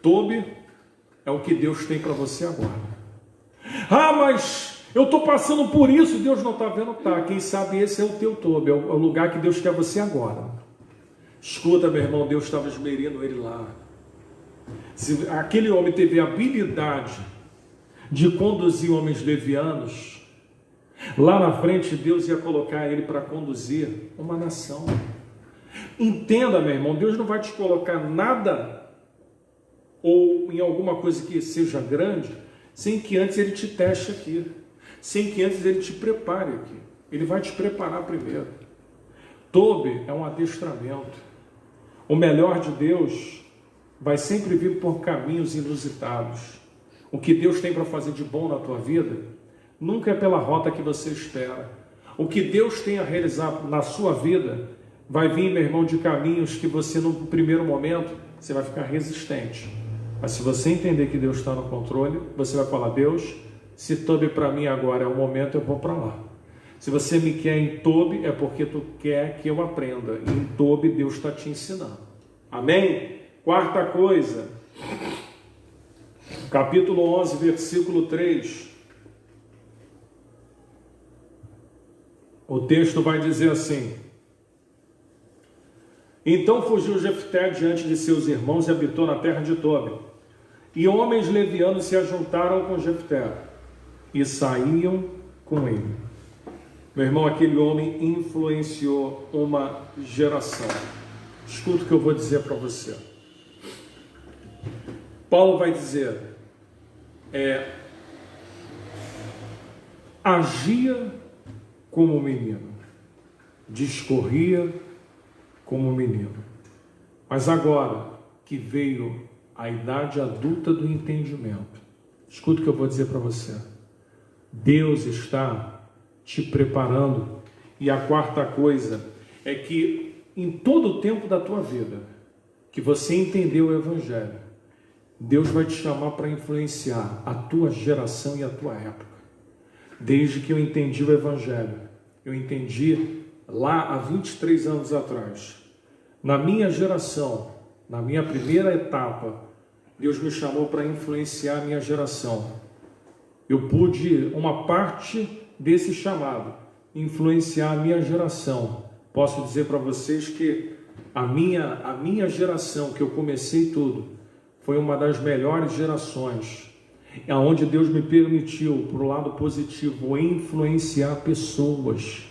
Tobi é o que Deus tem para você agora. Ah, mas eu estou passando por isso, Deus não está vendo, tá? Quem sabe esse é o teu Tobi, é o lugar que Deus quer você agora. Escuta, meu irmão, Deus estava esmerindo ele lá. Se aquele homem teve a habilidade de conduzir homens levianos, lá na frente Deus ia colocar ele para conduzir uma nação. Entenda, meu irmão, Deus não vai te colocar nada ou em alguma coisa que seja grande sem que antes Ele te teste aqui, sem que antes Ele te prepare aqui. Ele vai te preparar primeiro. Tobi é um adestramento. O melhor de Deus vai sempre vir por caminhos inusitados. O que Deus tem para fazer de bom na tua vida, nunca é pela rota que você espera. O que Deus tem a realizar na sua vida, vai vir, meu irmão, de caminhos que você, no primeiro momento, você vai ficar resistente. Mas se você entender que Deus está no controle, você vai falar: Deus, se Tobi para mim agora é o momento, eu vou para lá. Se você me quer em Tobi, é porque tu quer que eu aprenda. E em Tobi, Deus está te ensinando. Amém? Quarta coisa, capítulo 11, versículo 3. O texto vai dizer assim: então fugiu Jefté diante de seus irmãos e habitou na terra de Tobi. E homens levianos se ajuntaram com Jefté e saíam com ele. Meu irmão, aquele homem influenciou uma geração. Escuta o que eu vou dizer para você. Paulo vai dizer, agia como menino, discorria como menino. Mas agora que veio a idade adulta do entendimento, escuta o que eu vou dizer para você. Deus está te preparando. E a quarta coisa é que em todo o tempo da tua vida que você entendeu o Evangelho, Deus vai te chamar para influenciar a tua geração e a tua época. Desde que eu entendi o Evangelho, eu entendi lá há 23 anos atrás, na minha geração, na minha primeira etapa, Deus me chamou para influenciar a minha geração. Eu pude, uma parte desse chamado, influenciar a minha geração. Posso dizer para vocês que a minha geração, que eu comecei tudo, foi uma das melhores gerações, onde Deus me permitiu, para o lado positivo, influenciar pessoas.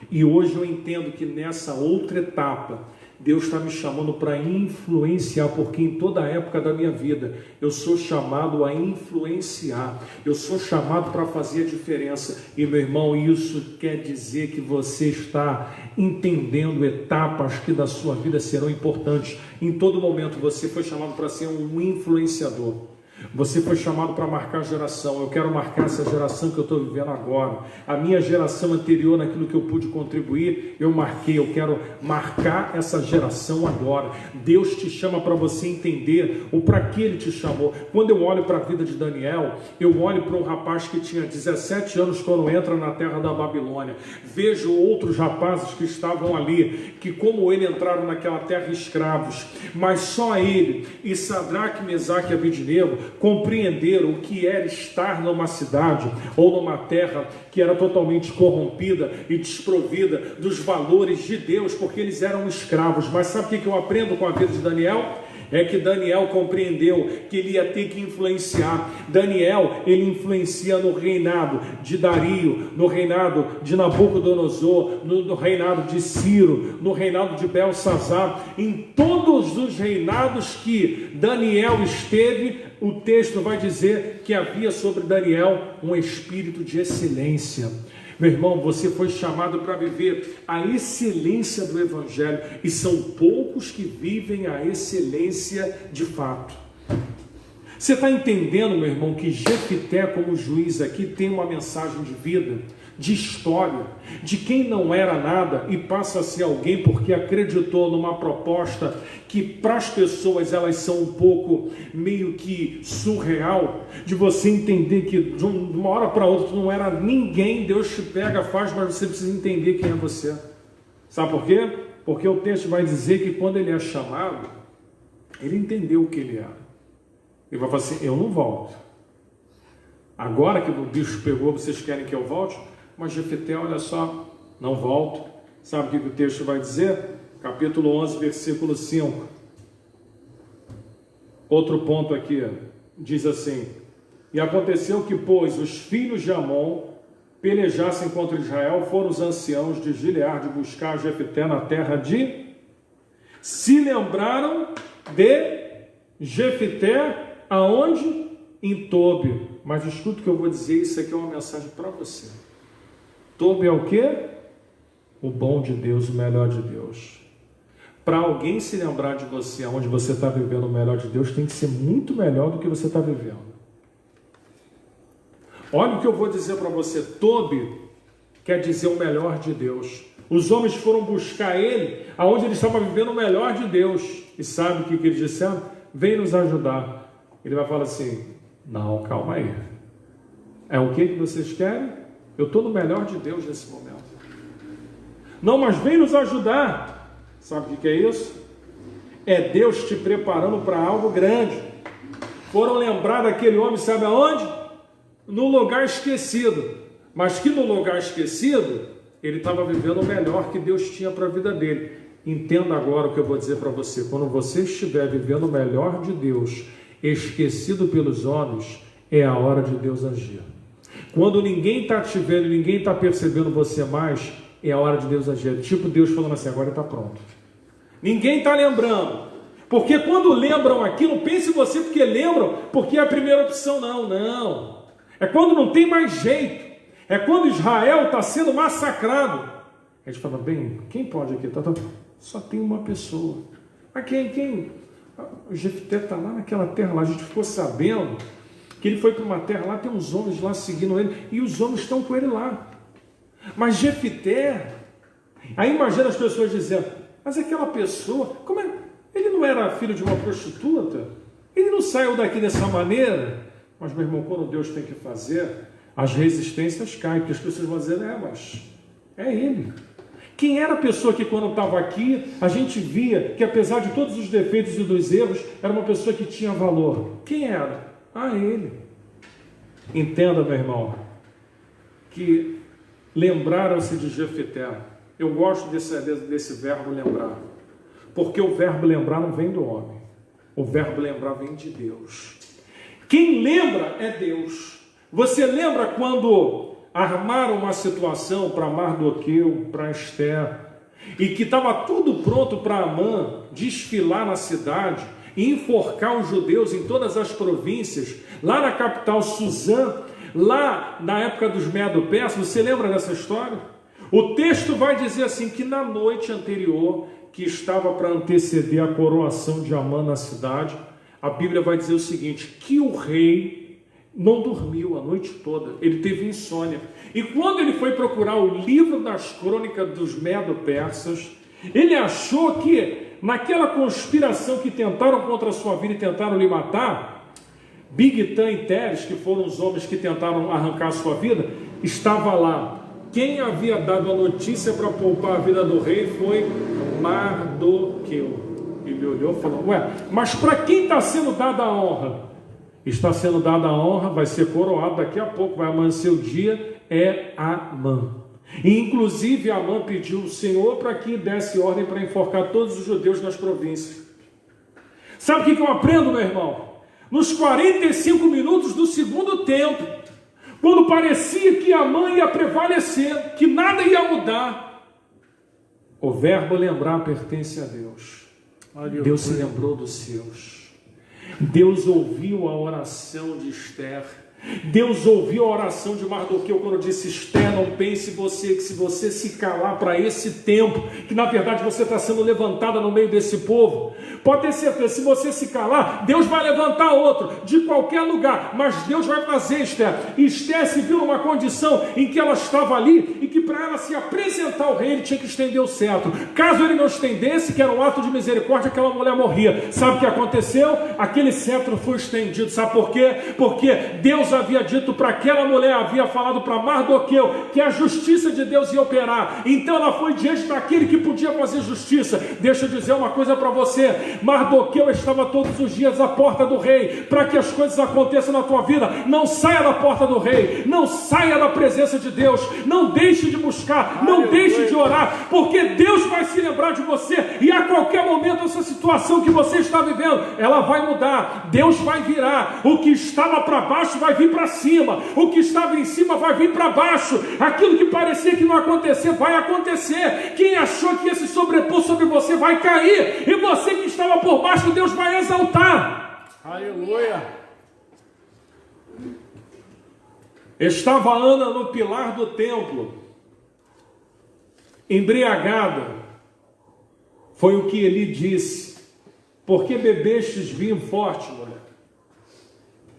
E hoje eu entendo que nessa outra etapa, Deus está me chamando para influenciar, porque em toda a época da minha vida, eu sou chamado a influenciar, eu sou chamado para fazer a diferença. E meu irmão, isso quer dizer que você está entendendo etapas que da sua vida serão importantes. Em todo momento você foi chamado para ser um influenciador. Você foi chamado para marcar geração. Eu quero marcar essa geração que eu estou vivendo agora. A minha geração anterior, naquilo que eu pude contribuir, eu marquei. Eu quero marcar essa geração agora. Deus te chama para você entender o para que Ele te chamou. Quando eu olho para a vida de Daniel, eu olho para um rapaz que tinha 17 anos quando entra na terra da Babilônia. Vejo outros rapazes que estavam ali, que como ele entraram naquela terra escravos, mas só ele e Sadraque, Mesaque e Abednego compreenderam o que era estar numa cidade ou numa terra que era totalmente corrompida e desprovida dos valores de Deus, porque eles eram escravos. Mas sabe o que eu aprendo com a vida de Daniel? É que Daniel compreendeu que ele ia ter que influenciar. Daniel, ele influencia no reinado de Dario, no reinado de Nabucodonosor, no reinado de Ciro, no reinado de Belsazar. Em todos os reinados que Daniel esteve, o texto vai dizer que havia sobre Daniel um espírito de excelência. Meu irmão, você foi chamado para viver a excelência do Evangelho, e são poucos que vivem a excelência de fato. Você está entendendo, meu irmão, que Jefté, como juiz aqui, tem uma mensagem de vida, de história, de quem não era nada e passa a ser alguém porque acreditou numa proposta que para as pessoas elas são um pouco meio que surreal, de você entender que de uma hora para outra tu não era ninguém, Deus te pega, faz, mas você precisa entender quem é você. Sabe por quê? Porque o texto vai dizer que quando ele é chamado, ele entendeu o que ele era. Ele vai falar assim: eu não volto. Agora que o bicho pegou, vocês querem que eu volte? Mas Jefté, olha só, não volto. Sabe o que o texto vai dizer? Capítulo 11, versículo 5. Outro ponto aqui, diz assim: e aconteceu que, pois, os filhos de Amon pelejassem contra Israel, foram os anciãos de Gileade buscar Jefté na terra de... Se lembraram de Jefté, aonde? Em Tobi. Mas escuta o que eu vou dizer, isso aqui é uma mensagem para você. Tobi é o quê? O bom de Deus, o melhor de Deus. Para alguém se lembrar de você, onde você está vivendo o melhor de Deus, tem que ser muito melhor do que você está vivendo. Olha o que eu vou dizer para você. Tobi quer dizer o melhor de Deus. Os homens foram buscar ele, aonde ele estava vivendo o melhor de Deus. E sabe o que eles disseram? Vem nos ajudar. Ele vai falar assim, não, calma aí. É o que vocês querem? Eu estou no melhor de Deus nesse momento. Não, mas vem nos ajudar. Sabe o que é isso? É Deus te preparando para algo grande. Foram lembrar daquele homem, sabe aonde? No lugar esquecido. Mas que no lugar esquecido, ele estava vivendo o melhor que Deus tinha para a vida dele. Entenda agora o que eu vou dizer para você. Quando você estiver vivendo o melhor de Deus, esquecido pelos homens, é a hora de Deus agir. Quando ninguém está te vendo, ninguém está percebendo você mais, é a hora de Deus agir. Tipo Deus falando assim, agora está pronto. Ninguém está lembrando. Porque quando lembram aqui, não pense você porque lembram, porque é a primeira opção. Não. É quando não tem mais jeito. É quando Israel está sendo massacrado. A gente fala, bem, quem pode aqui? Só tem uma pessoa. Mas quem? O Jefté está lá naquela terra lá. A gente ficou sabendo que ele foi para uma terra lá, tem uns homens lá seguindo ele, e os homens estão com ele lá. Mas Jefté, aí imagina as pessoas dizendo, mas aquela pessoa, como é? Ele não era filho de uma prostituta? Ele não saiu daqui dessa maneira? Mas, meu irmão, quando Deus tem que fazer, as resistências caem, porque as pessoas vão dizer, mas é ele. Quem era a pessoa que quando estava aqui, a gente via que apesar de todos os defeitos e dos erros, era uma pessoa que tinha valor? Quem era? Ele. Entenda, meu irmão, que lembraram-se de Jefté. Eu gosto desse verbo lembrar, porque o verbo lembrar não vem do homem, o verbo lembrar vem de Deus. Quem lembra é Deus. Você lembra quando armaram uma situação para Mardoqueu, para Esther, e que estava tudo pronto para Amã desfilar na cidade e enforcar os judeus em todas as províncias, lá na capital Suzã, lá na época dos Medo-Persas? Você lembra dessa história? O texto vai dizer assim, que na noite anterior, que estava para anteceder a coroação de Amã na cidade, a Bíblia vai dizer o seguinte, que o rei não dormiu a noite toda, ele teve insônia. E quando ele foi procurar o livro das crônicas dos Medo-Persas, ele achou que naquela conspiração que tentaram contra a sua vida e tentaram lhe matar, Bigtan e Teres, que foram os homens que tentaram arrancar a sua vida, estava lá. Quem havia dado a notícia para poupar a vida do rei foi Mardoqueu. Ele olhou e falou, mas para quem está sendo dada a honra? Está sendo dada a honra, vai ser coroado daqui a pouco, vai amanhecer o dia, é Amã. E inclusive Amã pediu o Senhor para que desse ordem para enforcar todos os judeus nas províncias. Sabe o que eu aprendo, meu irmão? Nos 45 minutos do segundo tempo, quando parecia que Amã ia prevalecer, que nada ia mudar, o verbo lembrar pertence a Deus. Deus se lembrou dos seus. Deus ouviu a oração de Esther. Deus ouviu a oração de Mardoqueu quando disse, Esther, não pense você que se você se calar para esse tempo, que na verdade você está sendo levantada no meio desse povo, pode ter certeza, se você se calar, Deus vai levantar outro, de qualquer lugar, mas Deus vai fazer, Esther. E Esther se viu numa condição em que ela estava ali, e que para ela se apresentar ao rei, ele tinha que estender o cetro. Caso ele não estendesse, que era um ato de misericórdia, aquela mulher morria. Sabe o que aconteceu? Aquele cetro foi estendido. Sabe por quê? Porque Deus havia dito para aquela mulher, havia falado para Mardoqueu, que a justiça de Deus ia operar. Então ela foi diante daquele que podia fazer justiça. Deixa eu dizer uma coisa para você, Mardoqueu estava todos os dias à porta do rei, para que as coisas aconteçam na tua vida. Não saia da porta do rei, não saia da presença de Deus, não deixe de buscar, não deixe de orar, porque Deus vai se lembrar de você, e a qualquer momento essa situação que você está vivendo, ela vai mudar. Deus vai virar, o que estava para baixo vai vir para cima, o que estava em cima vai vir para baixo, aquilo que parecia que não ia acontecer, vai acontecer. Quem achou que ia se sobrepor sobre você vai cair, e você que estava por baixo, Deus vai exaltar. Aleluia. Estava Ana no pilar do templo, embriagada, Foi o que Eli disse: por que bebestes vinho forte, mulher?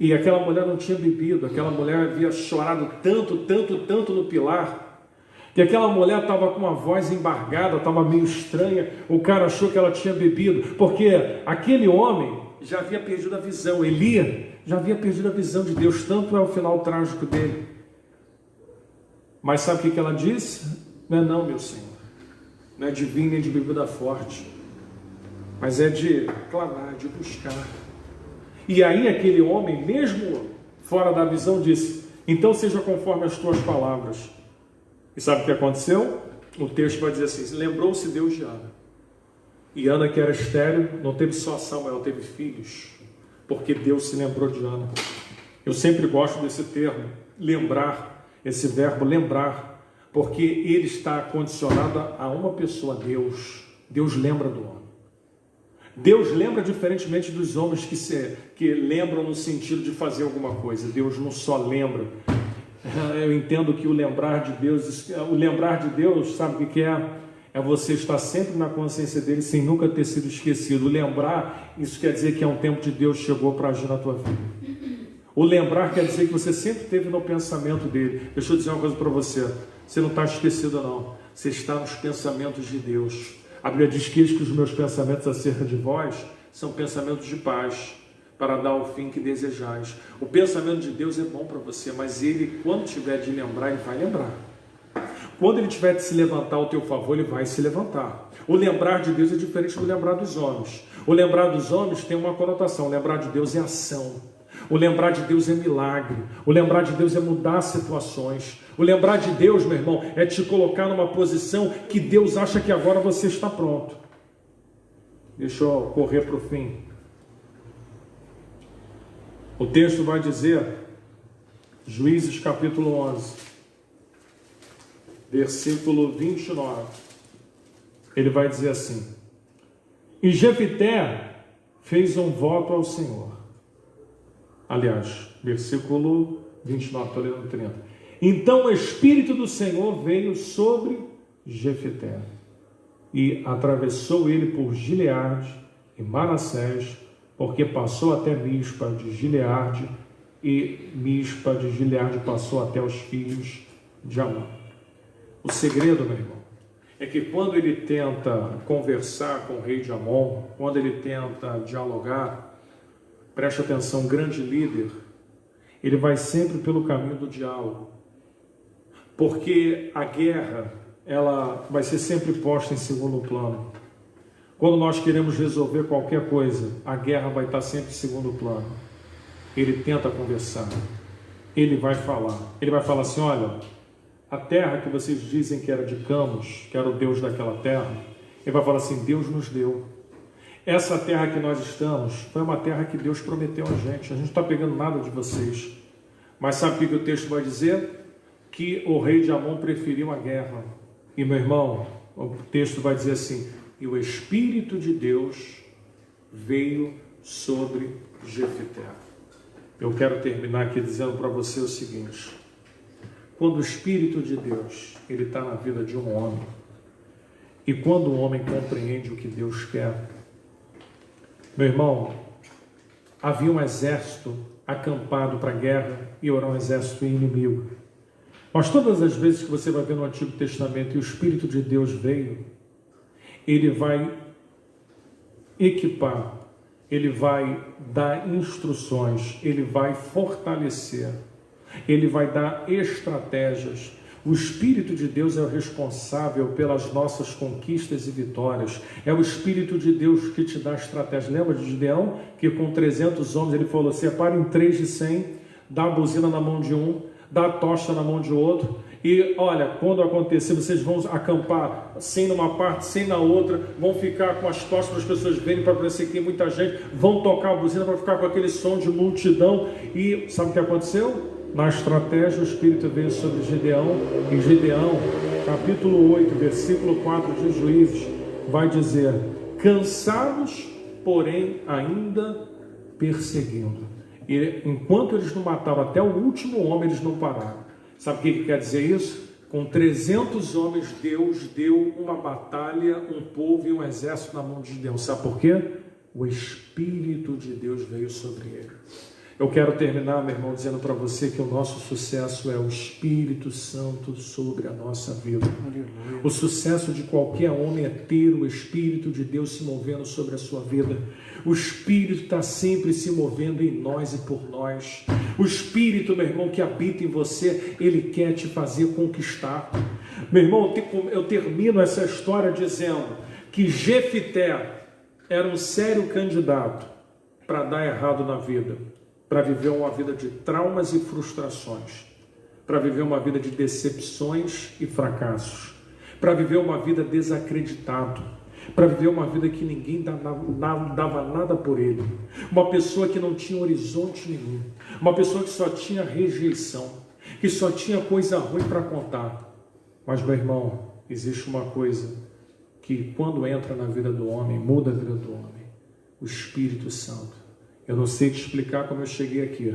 E aquela mulher não tinha bebido, aquela mulher havia chorado tanto no pilar, que aquela mulher estava com uma voz embargada, estava meio estranha. O cara achou que ela tinha bebido, porque aquele homem já havia perdido a visão. Eli já havia perdido a visão de Deus, tanto é o final trágico dele. Mas sabe o que ela disse? Não é não, meu Senhor, não é de vinho nem de bebida forte, mas é de clamar, de buscar. E aí aquele homem, mesmo fora da visão, disse: então seja conforme as tuas palavras. E sabe o que aconteceu? O texto vai dizer assim: lembrou-se Deus de Ana. E Ana, que era estéril, não teve só Samuel, teve filhos, porque Deus se lembrou de Ana. Eu sempre gosto desse termo, lembrar, esse verbo lembrar, porque ele está condicionado a uma pessoa, Deus. Deus lembra do homem. Deus lembra diferentemente dos homens que lembram no sentido de fazer alguma coisa. Deus não só lembra. Eu entendo que o lembrar de Deus, sabe o que é? É você estar sempre na consciência dele sem nunca ter sido esquecido. O lembrar, isso quer dizer que é um tempo de Deus chegou para agir na tua vida. O lembrar quer dizer que você sempre esteve no pensamento dele. Deixa eu dizer uma coisa para você: você não está esquecido não, você está nos pensamentos de Deus. A Bíblia diz que os meus pensamentos acerca de vós são pensamentos de paz, para dar o fim que desejais. O pensamento de Deus é bom para você, mas ele, quando tiver de lembrar, ele vai lembrar. Quando ele tiver de se levantar ao teu favor, ele vai se levantar. O lembrar de Deus é diferente do lembrar dos homens. O lembrar dos homens tem uma conotação. O lembrar de Deus é ação. O lembrar de Deus é milagre. O lembrar de Deus é mudar situações. O lembrar de Deus, meu irmão, é te colocar numa posição que Deus acha que agora você está pronto. Deixa eu correr para o fim. O texto vai dizer, Juízes capítulo 11, versículo 29. Ele vai dizer assim: e Jefité fez um voto ao Senhor. Aliás, versículo 29, estou lendo 30. Então o Espírito do Senhor veio sobre Jefité, e atravessou ele por Gileade e Manassés, porque passou até Mispa de Gileade, e Mispa de Gileade passou até os filhos de Amon. O segredo, meu irmão, é que quando ele tenta conversar com o rei de Amon, quando ele tenta dialogar, preste atenção, grande líder, ele vai sempre pelo caminho do diálogo, porque a guerra, ela vai ser sempre posta em segundo plano. Quando nós queremos resolver qualquer coisa, a guerra vai estar sempre em segundo plano. Ele tenta conversar, ele vai falar assim: olha, a terra que vocês dizem que era de Camus, que era o Deus daquela terra, ele vai falar assim: Deus nos deu. Essa terra que nós estamos foi uma terra que Deus prometeu a gente não está pegando nada de vocês. Mas sabe o que o texto vai dizer? Que o rei de Amon preferiu a guerra. E meu irmão, o texto vai dizer assim: e o Espírito de Deus veio sobre Jefité. Eu quero terminar aqui dizendo para você o seguinte: quando o Espírito de Deus ele está na vida de um homem, e quando o homem compreende o que Deus quer, meu irmão, havia um exército acampado para a guerra e era um exército inimigo. Mas todas as vezes que você vai ver no Antigo Testamento e o Espírito de Deus veio, ele vai equipar, ele vai dar instruções, ele vai fortalecer, ele vai dar estratégias. O Espírito de Deus é o responsável pelas nossas conquistas e vitórias. É o Espírito de Deus que te dá estratégia. Lembra de Gideão? Que com 300 homens ele falou: separem 3 de 100, dá a buzina na mão de um, dá a tocha na mão de outro. E olha, quando acontecer, vocês vão acampar 100 numa parte, 100 na outra, vão ficar com as tochas para as pessoas verem, para parecer que tem muita gente, vão tocar a buzina para ficar com aquele som de multidão. E sabe o que aconteceu? Na estratégia, o Espírito veio sobre Gideão, e Gideão, capítulo 8, versículo 4 de Juízes, vai dizer: cansados, porém ainda perseguindo. E enquanto eles não mataram até o último homem, eles não pararam. Sabe o que quer dizer isso? Com 300 homens, Deus deu uma batalha, um povo e um exército na mão de Gideão. Sabe por quê? O Espírito de Deus veio sobre ele. Eu quero terminar, meu irmão, dizendo para você que o nosso sucesso é o Espírito Santo sobre a nossa vida. Aleluia. O sucesso de qualquer homem é ter o Espírito de Deus se movendo sobre a sua vida. O Espírito está sempre se movendo em nós e por nós. O Espírito, meu irmão, que habita em você, ele quer te fazer conquistar. Meu irmão, eu termino essa história dizendo que Jefité era um sério candidato para dar errado na vida, para viver uma vida de traumas e frustrações, para viver uma vida de decepções e fracassos, para viver uma vida desacreditado, para viver uma vida que ninguém dava nada por ele, uma pessoa que não tinha horizonte nenhum, uma pessoa que só tinha rejeição, que só tinha coisa ruim para contar. Mas, meu irmão, existe uma coisa que quando entra na vida do homem, muda a vida do homem: o Espírito Santo. Eu não sei te explicar como eu cheguei aqui,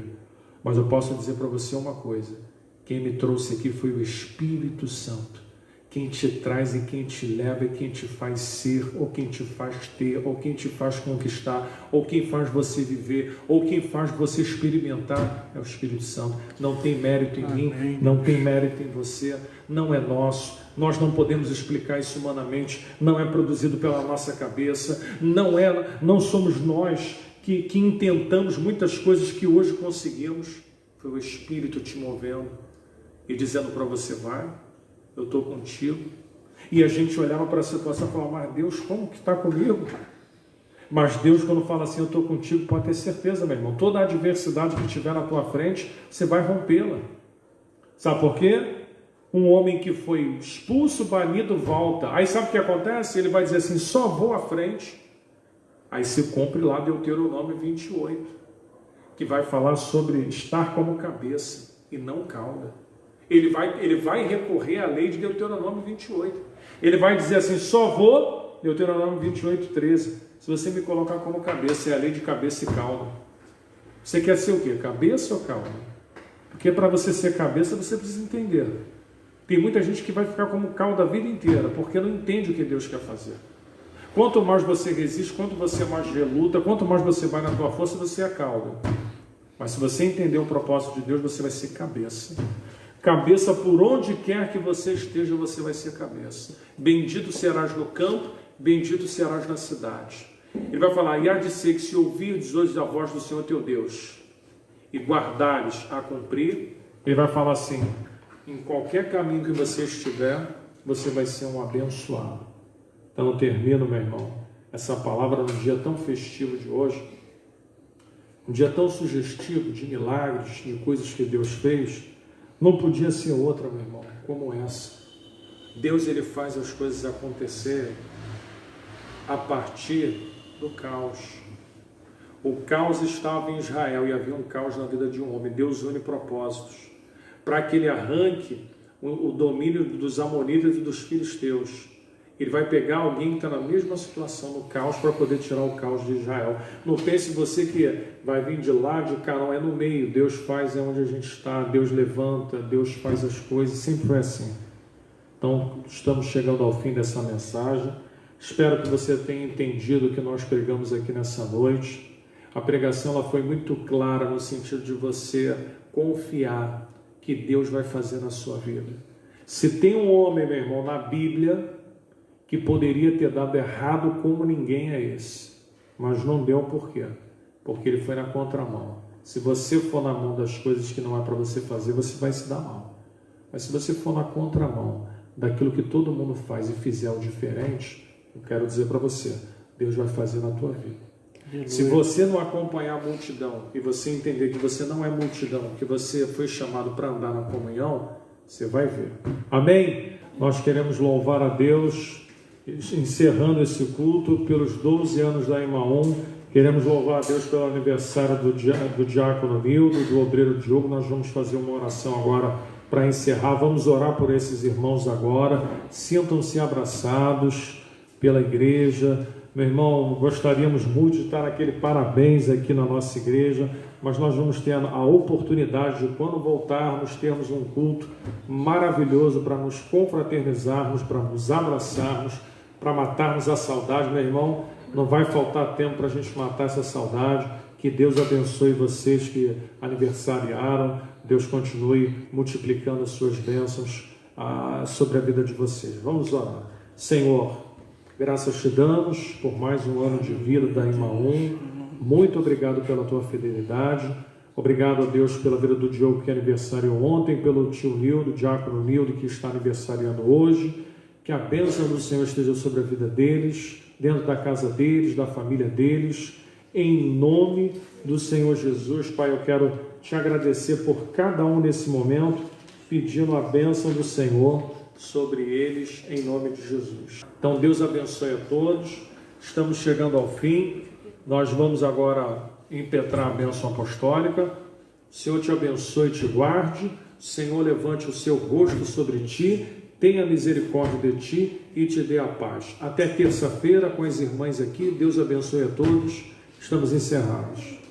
mas eu posso dizer para você uma coisa: quem me trouxe aqui foi o Espírito Santo. Quem te traz e quem te leva e quem te faz ser, ou quem te faz ter, ou quem te faz conquistar, ou quem faz você viver, ou quem faz você experimentar, é o Espírito Santo. Não tem mérito em mim, não tem mérito em você, não é nosso. Nós não podemos explicar isso humanamente, não é produzido pela nossa cabeça, não somos nós que intentamos muitas coisas que hoje conseguimos. Foi o Espírito te movendo e dizendo para você: vai, eu estou contigo. E a gente olhava para a situação e falava: mas Deus, como que está comigo? Mas Deus, quando fala assim, eu estou contigo, pode ter certeza, meu irmão, toda a adversidade que tiver na tua frente, você vai rompê-la. Sabe por quê? Um homem que foi expulso, banido, volta. Aí sabe o que acontece? Ele vai dizer assim: só vou à frente. Aí se cumpre lá Deuteronômio 28, que vai falar sobre estar como cabeça e não cauda. Ele vai recorrer à lei de Deuteronômio 28. Ele vai dizer assim: só vou, Deuteronômio 28, 13. Se você me colocar como cabeça, é a lei de cabeça e cauda. Você quer ser o quê? Cabeça ou cauda? Porque para você ser cabeça, você precisa entender. Tem muita gente que vai ficar como cauda a vida inteira, porque não entende o que Deus quer fazer. Quanto mais você resiste, quanto você mais reluta, quanto mais você vai na tua força, você é cauda. Mas se você entender o propósito de Deus, você vai ser cabeça. Cabeça, por onde quer que você esteja, você vai ser cabeça. Bendito serás no campo, bendito serás na cidade. Ele vai falar: e há de ser que se ouvirdes hoje a voz do Senhor teu Deus, e guardares a cumprir, ele vai falar assim: em qualquer caminho que você estiver, você vai ser um abençoado. Então eu termino, meu irmão, essa palavra num dia tão festivo de hoje, um dia tão sugestivo de milagres, de coisas que Deus fez. Não podia ser outra, meu irmão, como essa. Deus, ele faz as coisas acontecerem a partir do caos. O caos estava em Israel e havia um caos na vida de um homem. Deus une propósitos para que ele arranque o domínio dos amonitas e dos filisteus. Ele vai pegar alguém que está na mesma situação, no caos, para poder tirar o caos de Israel. Não pense você que vai vir de lá, de cá, não, é no meio. Deus faz, é onde a gente está, Deus levanta, Deus faz as coisas, sempre foi assim. Então, estamos chegando ao fim dessa mensagem. Espero que você tenha entendido o que nós pregamos aqui nessa noite. A pregação ela foi muito clara no sentido de você confiar que Deus vai fazer na sua vida. Se tem um homem, meu irmão, na Bíblia que poderia ter dado errado como ninguém, é esse. Mas não deu por quê? Porque ele foi na contramão. Se você for na mão das coisas que não é para você fazer, você vai se dar mal. Mas se você for na contramão daquilo que todo mundo faz e fizer o diferente, eu quero dizer para você, Deus vai fazer na tua vida. Aleluia. Se você não acompanhar a multidão e você entender que você não é multidão, que você foi chamado para andar na comunhão, você vai ver. Amém? Nós queremos louvar a Deus, encerrando esse culto pelos 12 anos da Emaum. Queremos louvar a Deus pelo aniversário do diácono Nildo, do obreiro Diogo. Nós vamos fazer uma oração agora para encerrar. Vamos orar por esses irmãos agora. Sintam-se abraçados pela igreja. Meu irmão, gostaríamos muito de estar naquele parabéns aqui na nossa igreja, mas nós vamos ter a oportunidade de, quando voltarmos, termos um culto maravilhoso para nos confraternizarmos, para nos abraçarmos, para matarmos a saudade. Meu irmão, não vai faltar tempo para a gente matar essa saudade. Que Deus abençoe vocês que aniversariaram. Deus continue multiplicando as suas bênçãos sobre a vida de vocês. Vamos orar. Senhor, graças te damos por mais um ano de vida da IMA1. Muito obrigado pela tua fidelidade. Obrigado a Deus pela vida do Diogo que aniversariou ontem, pelo tio Nildo, diácono Nildo, que está aniversariando hoje. Que a bênção do Senhor esteja sobre a vida deles, dentro da casa deles, da família deles. Em nome do Senhor Jesus, Pai, eu quero te agradecer por cada um nesse momento, pedindo a bênção do Senhor sobre eles, em nome de Jesus. Então, Deus abençoe a todos. Estamos chegando ao fim. Nós vamos agora impetrar a bênção apostólica. O Senhor te abençoe e te guarde. O Senhor levante o seu rosto sobre ti, tenha misericórdia de ti e te dê a paz. Até terça-feira com as irmãs aqui. Deus abençoe a todos. Estamos encerrados.